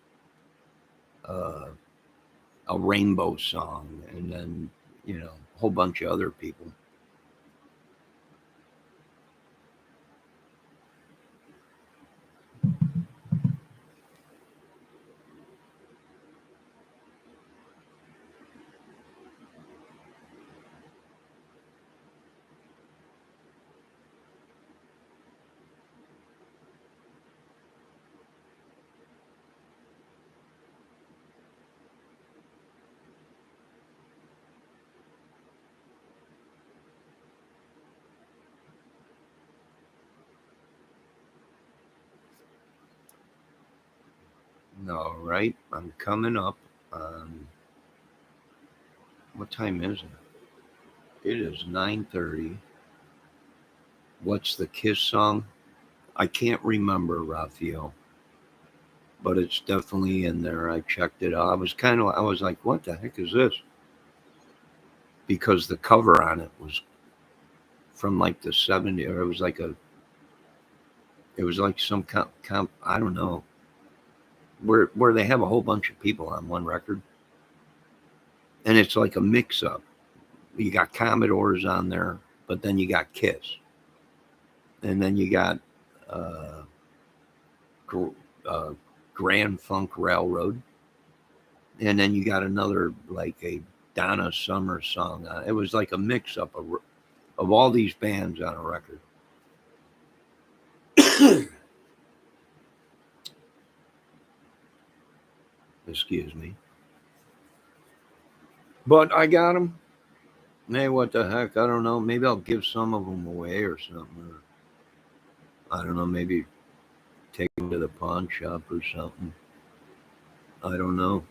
a Rainbow song, and then, you know, a whole bunch of other people. All right, I'm coming up on, what time is it? It is 9:30. What's the Kiss song? I can't remember, Raphael, but it's definitely in there. I checked it out. I was like, what the heck is this? Because the cover on it was from like the 70s, or it was like some I don't know, where they have a whole bunch of people on one record, and it's like a mix up. You got Commodores on there, but then you got Kiss, and then you got uh, uh, Grand Funk Railroad, and then you got another like a Donna Summer song. It was like a mix up of all these bands on a record. Excuse me. But I got them. Hey, what the heck? I don't know. Maybe I'll give some of them away or something. Or, I don't know. Maybe take them to the pawn shop or something. I don't know.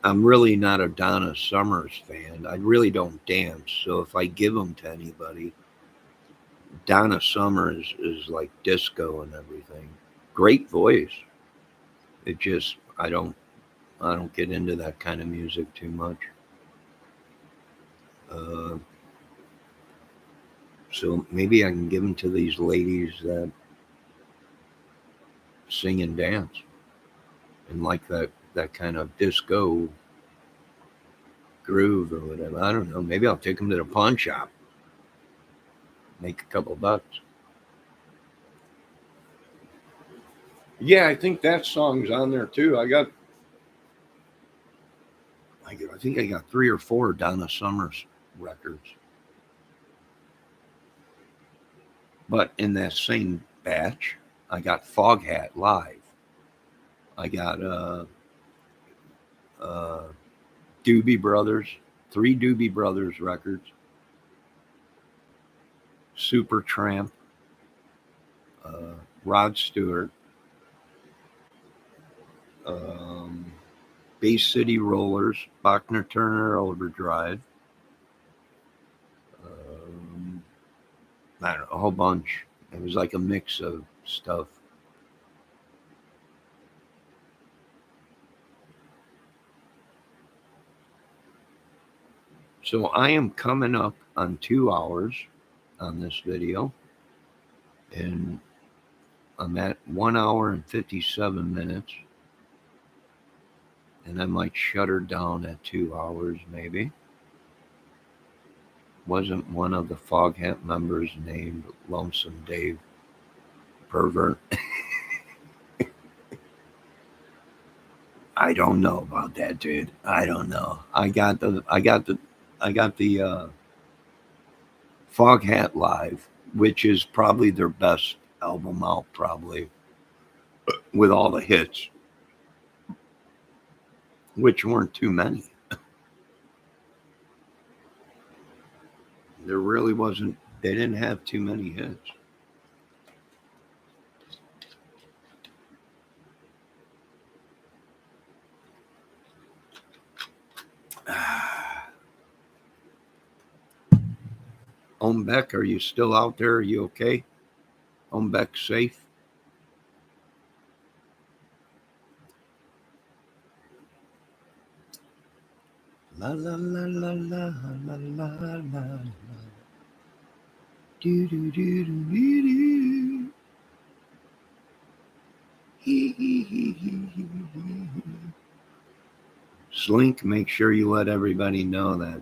I'm really not a Donna Summers fan. I really don't dance. So if I give them to anybody, Donna Summer is like disco and everything. Great voice. It just I don't get into that kind of music too much. Uh, so maybe I can give them to these ladies that sing and dance and like that kind of disco groove or whatever. I don't know. Maybe I'll take them to the pawn shop, make a couple bucks. Yeah, I think that song's on there too. I think I got 3 or 4 Donna Summers records, but in that same batch, I got Foghat Live. I got uh, Doobie Brothers, 3 Doobie Brothers records, Super Tramp, Rod Stewart, um, Bay City Rollers, Bachner Turner Overdrive, um, I don't know, a whole bunch. It was like a mix of stuff. So I am coming up on 2 hours on this video, and I'm at 1 hour and 57 minutes, and I might shut her down at 2 hours maybe. Wasn't one of the Foghat members named Lonesome Dave Pervert? I don't know about that, dude. I don't know. I got the Foghat Live, which is probably their best album out, probably with all the hits, which weren't too many. There really wasn't. They didn't have too many hits. Beck, are you still out there? Are you okay? Beck, safe? La la la la la la la la. Do do do do do do. Slink, make sure you let everybody know that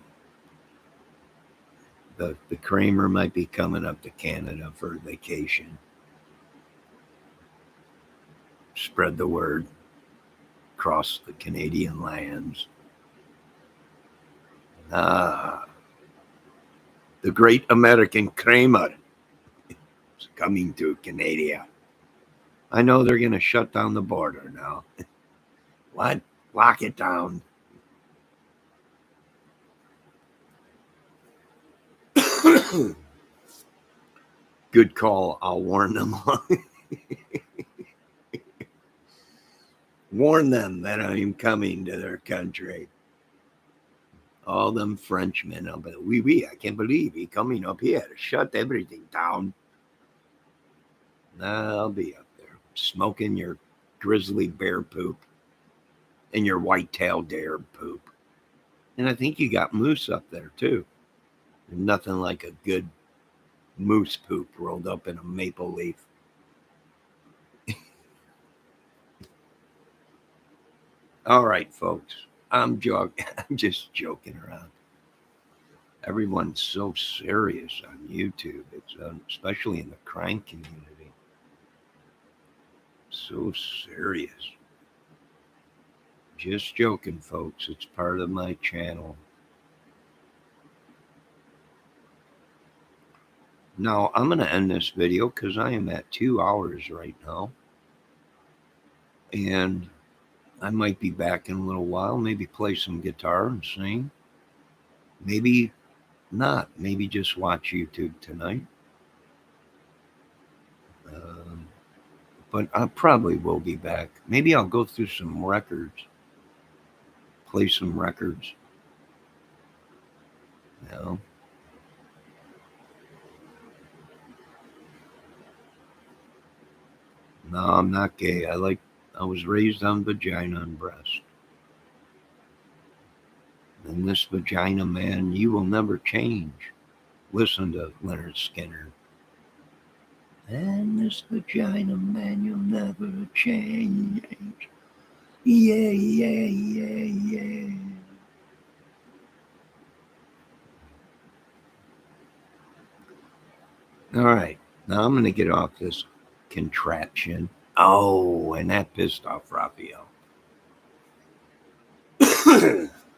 the Kramer might be coming up to Canada for vacation. Spread the word across the Canadian lands. Ah, the great American Kramer is coming to Canada. I know they're going to shut down the border now. What? Lock it down. Good call. I'll warn them. Warn them that I'm coming to their country. All them Frenchmen up there. Oui, I can't believe he coming up here to shut everything down. I'll be up there smoking your grizzly bear poop and your white-tailed deer poop. And I think you got moose up there too. Nothing like a good moose poop rolled up in a maple leaf. All right, folks. I'm just joking around. Everyone's so serious on YouTube. It's especially in the crime community. So serious. Just joking, folks. It's part of my channel. Now, I'm going to end this video because I am at 2 hours right now. And I might be back in a little while. Maybe play some guitar and sing. Maybe not. Maybe just watch YouTube tonight. But I probably will be back. Maybe I'll go through some records. Play some records. You know? No, I'm not gay. I was raised on vagina and breast. And this vagina man, you will never change. Listen to Leonard Skinner. And this vagina man, you'll never change. Yeah, yeah, yeah, yeah. All right. Now I'm going to get off this contraption. Oh, and that pissed off Raphael.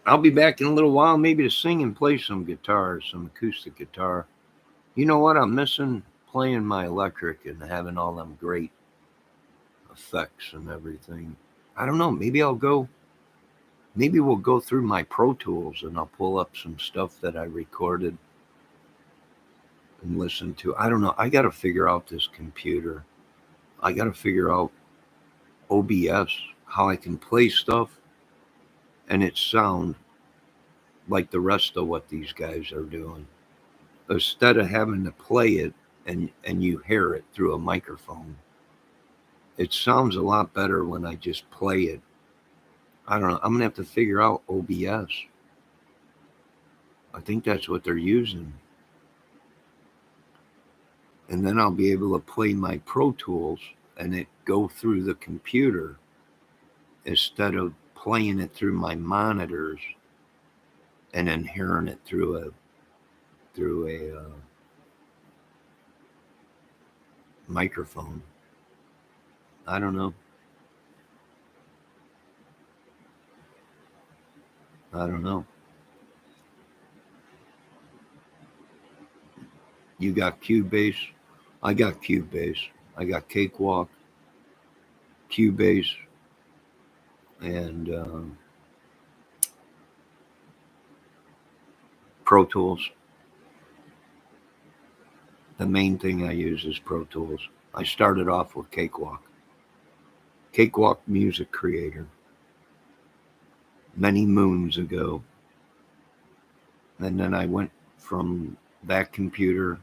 I'll be back in a little while, maybe to sing and play some guitar, some acoustic guitar. You know what? I'm missing playing my electric and having all them great effects and everything. I don't know. Maybe we'll go through my Pro Tools and I'll pull up some stuff that I recorded and listen to. I don't know. I got to figure out this computer. I got to figure out OBS, how I can play stuff and it sound like the rest of what these guys are doing. Instead of having to play it and you hear it through a microphone, it sounds a lot better when I just play it. I don't know. I'm going to have to figure out OBS. I think that's what they're using. And then I'll be able to play my Pro Tools and it go through the computer instead of playing it through my monitors and then hearing it through a microphone. I don't know. I don't know. You got Cubase. I got Cubase. I got Cakewalk, Cubase, and Pro Tools. The main thing I use is Pro Tools. I started off with Cakewalk. Cakewalk Music Creator. Many moons ago. And then I went from that computer,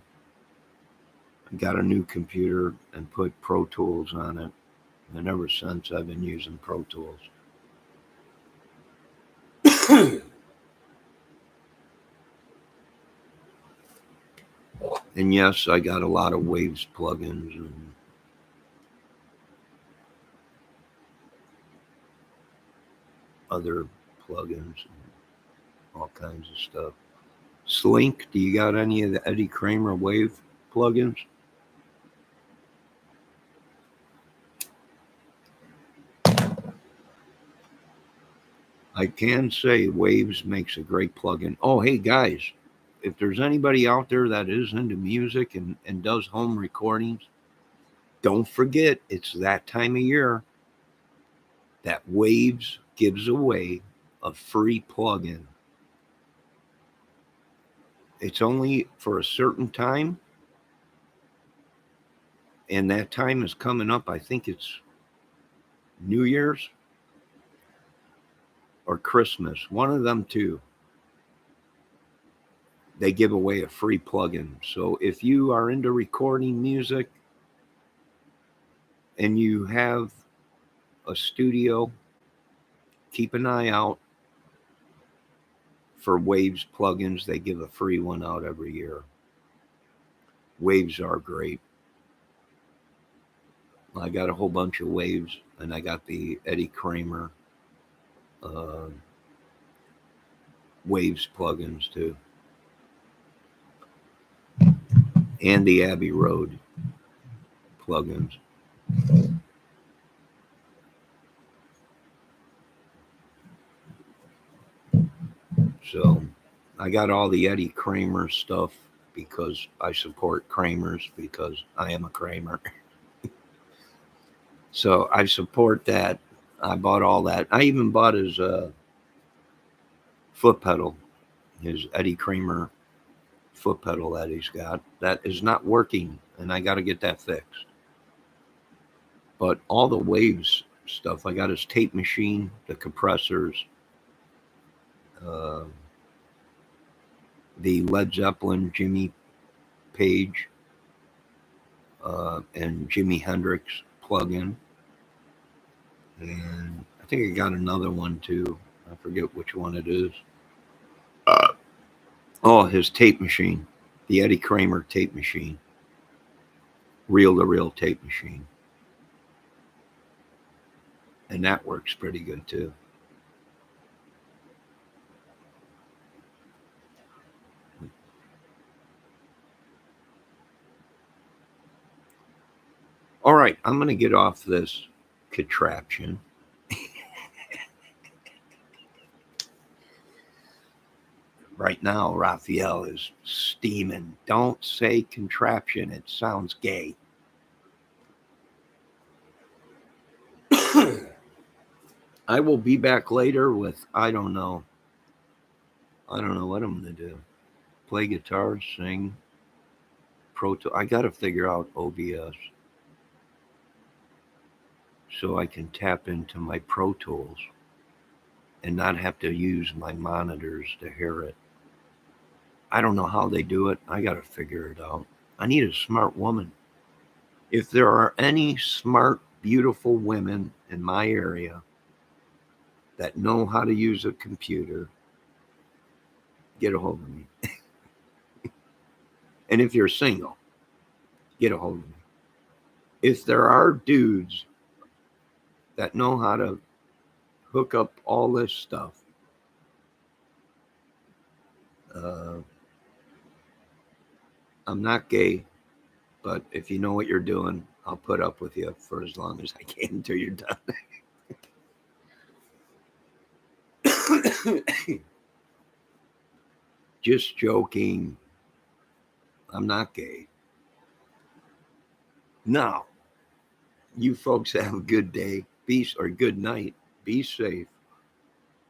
got a new computer, and put Pro Tools on it. And ever since, I've been using Pro Tools. And yes, I got a lot of Waves plugins and other plugins and all kinds of stuff. Slink, do you got any of the Eddie Kramer Wave plugins? I can say Waves makes a great plugin. Oh, hey guys, if there's anybody out there that is into music and does home recordings, don't forget it's that time of year that Waves gives away a free plugin. It's only for a certain time, and that time is coming up. I think it's New Year's or Christmas, one of them two. They give away a free plugin. So if you are into recording music and you have a studio, keep an eye out for Waves plugins. They give a free one out every year. Waves are great. I got a whole bunch of Waves, and I got the Eddie Kramer Waves plugins too, and the Abbey Road plugins. So I got all the Eddie Kramer stuff because I support Kramers because I am a Kramer. So I support that. I bought all that. I even bought his foot pedal, his Eddie Kramer foot pedal that he's got. That is not working, and I got to get that fixed. But all the Waves stuff, I got his tape machine, the compressors, uh, the Led Zeppelin, Jimmy Page, and Jimi Hendrix plug-in. And I think I got another one too. I forget which one it is. Oh, his tape machine. The Eddie Kramer tape machine. Reel-to-reel tape machine. And that works pretty good too. All right, I'm going to get off this contraption. Right now, Raphael is steaming. Don't say contraption. It sounds gay. I will be back later with, I don't know what I'm going to do. Play guitar, sing, I got to figure out OBS so I can tap into my Pro Tools and not have to use my monitors to hear it. I don't know how they do it. I got to figure it out. I need a smart woman. If there are any smart, beautiful women in my area that know how to use a computer, get a hold of me. And if you're single, get a hold of me. If there are dudes that know how to hook up all this stuff, I'm not gay, but if you know what you're doing, I'll put up with you for as long as I can until you're done. Just joking. I'm not gay. Now, you folks have a good day. Or good night. Be safe.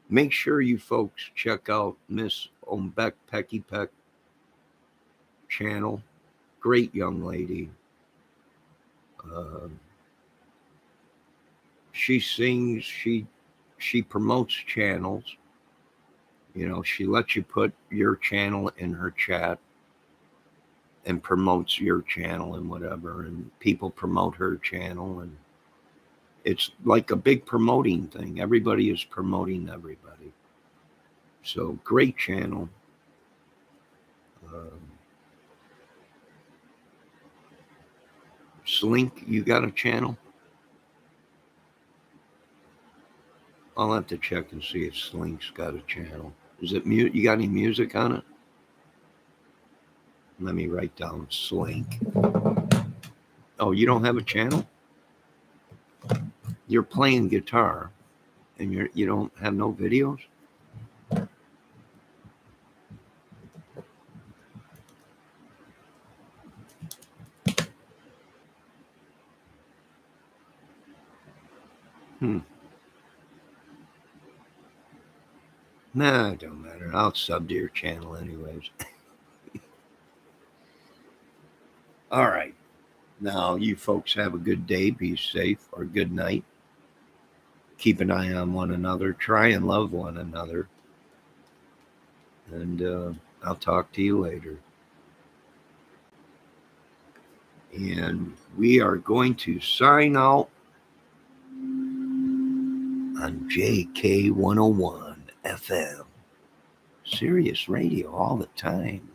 Make sure you folks check out Miss Ombek Pecky Peck channel. Great young lady. She sings. She promotes channels. You know, she lets you put your channel in her chat and promotes your channel and whatever, and people promote her channel, and it's like a big promoting thing. Everybody is promoting everybody. So great channel. Slink, you got a channel? I'll have to check and see if Slink's got a channel. Is it mute? You got any music on it? Let me write down Slink. Oh, you don't have a channel? You're playing guitar and you don't have no videos? Nah, it don't matter. I'll sub to your channel anyways. All right. Now, you folks have a good day. Be safe, or good night. Keep an eye on one another. Try and love one another. And I'll talk to you later. And we are going to sign out on JK 101 FM. Sirius Radio all the time.